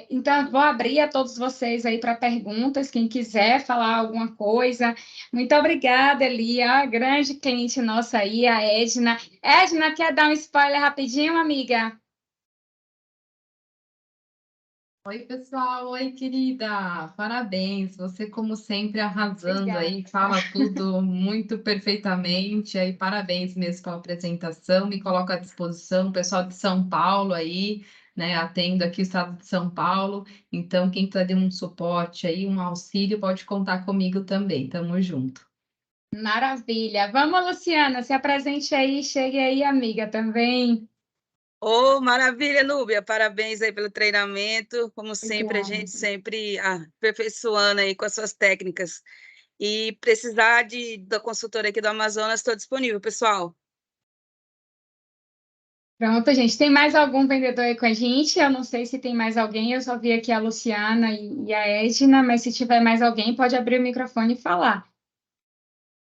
Então, eu vou abrir a todos vocês aí para perguntas, quem quiser falar alguma coisa. Muito obrigada, Elia, grande cliente nossa aí, a Edna. Edna, quer dar um spoiler rapidinho, amiga? Oi, pessoal. Oi, querida. Parabéns. Você, como sempre, arrasando aí, fala tudo muito perfeitamente. Aí, parabéns mesmo pela apresentação. Me coloco à disposição, o pessoal de São Paulo aí, né? Atendo aqui o estado de São Paulo. Então, quem precisa de um suporte aí, um auxílio, pode contar comigo também. Tamo junto. Maravilha. Vamos, Luciana, se apresente aí, chegue aí, amiga, também. Ô, maravilha, Núbia, parabéns aí pelo treinamento, como sempre, Obrigada. a gente sempre aperfeiçoando aí com as suas técnicas, e precisar da consultora aqui do Amazonas, estou disponível, pessoal. Pronto, gente, tem mais algum vendedor aí com a gente? Eu não sei se tem mais alguém, eu só vi aqui a Luciana e a Edna, mas se tiver mais alguém, pode abrir o microfone e falar.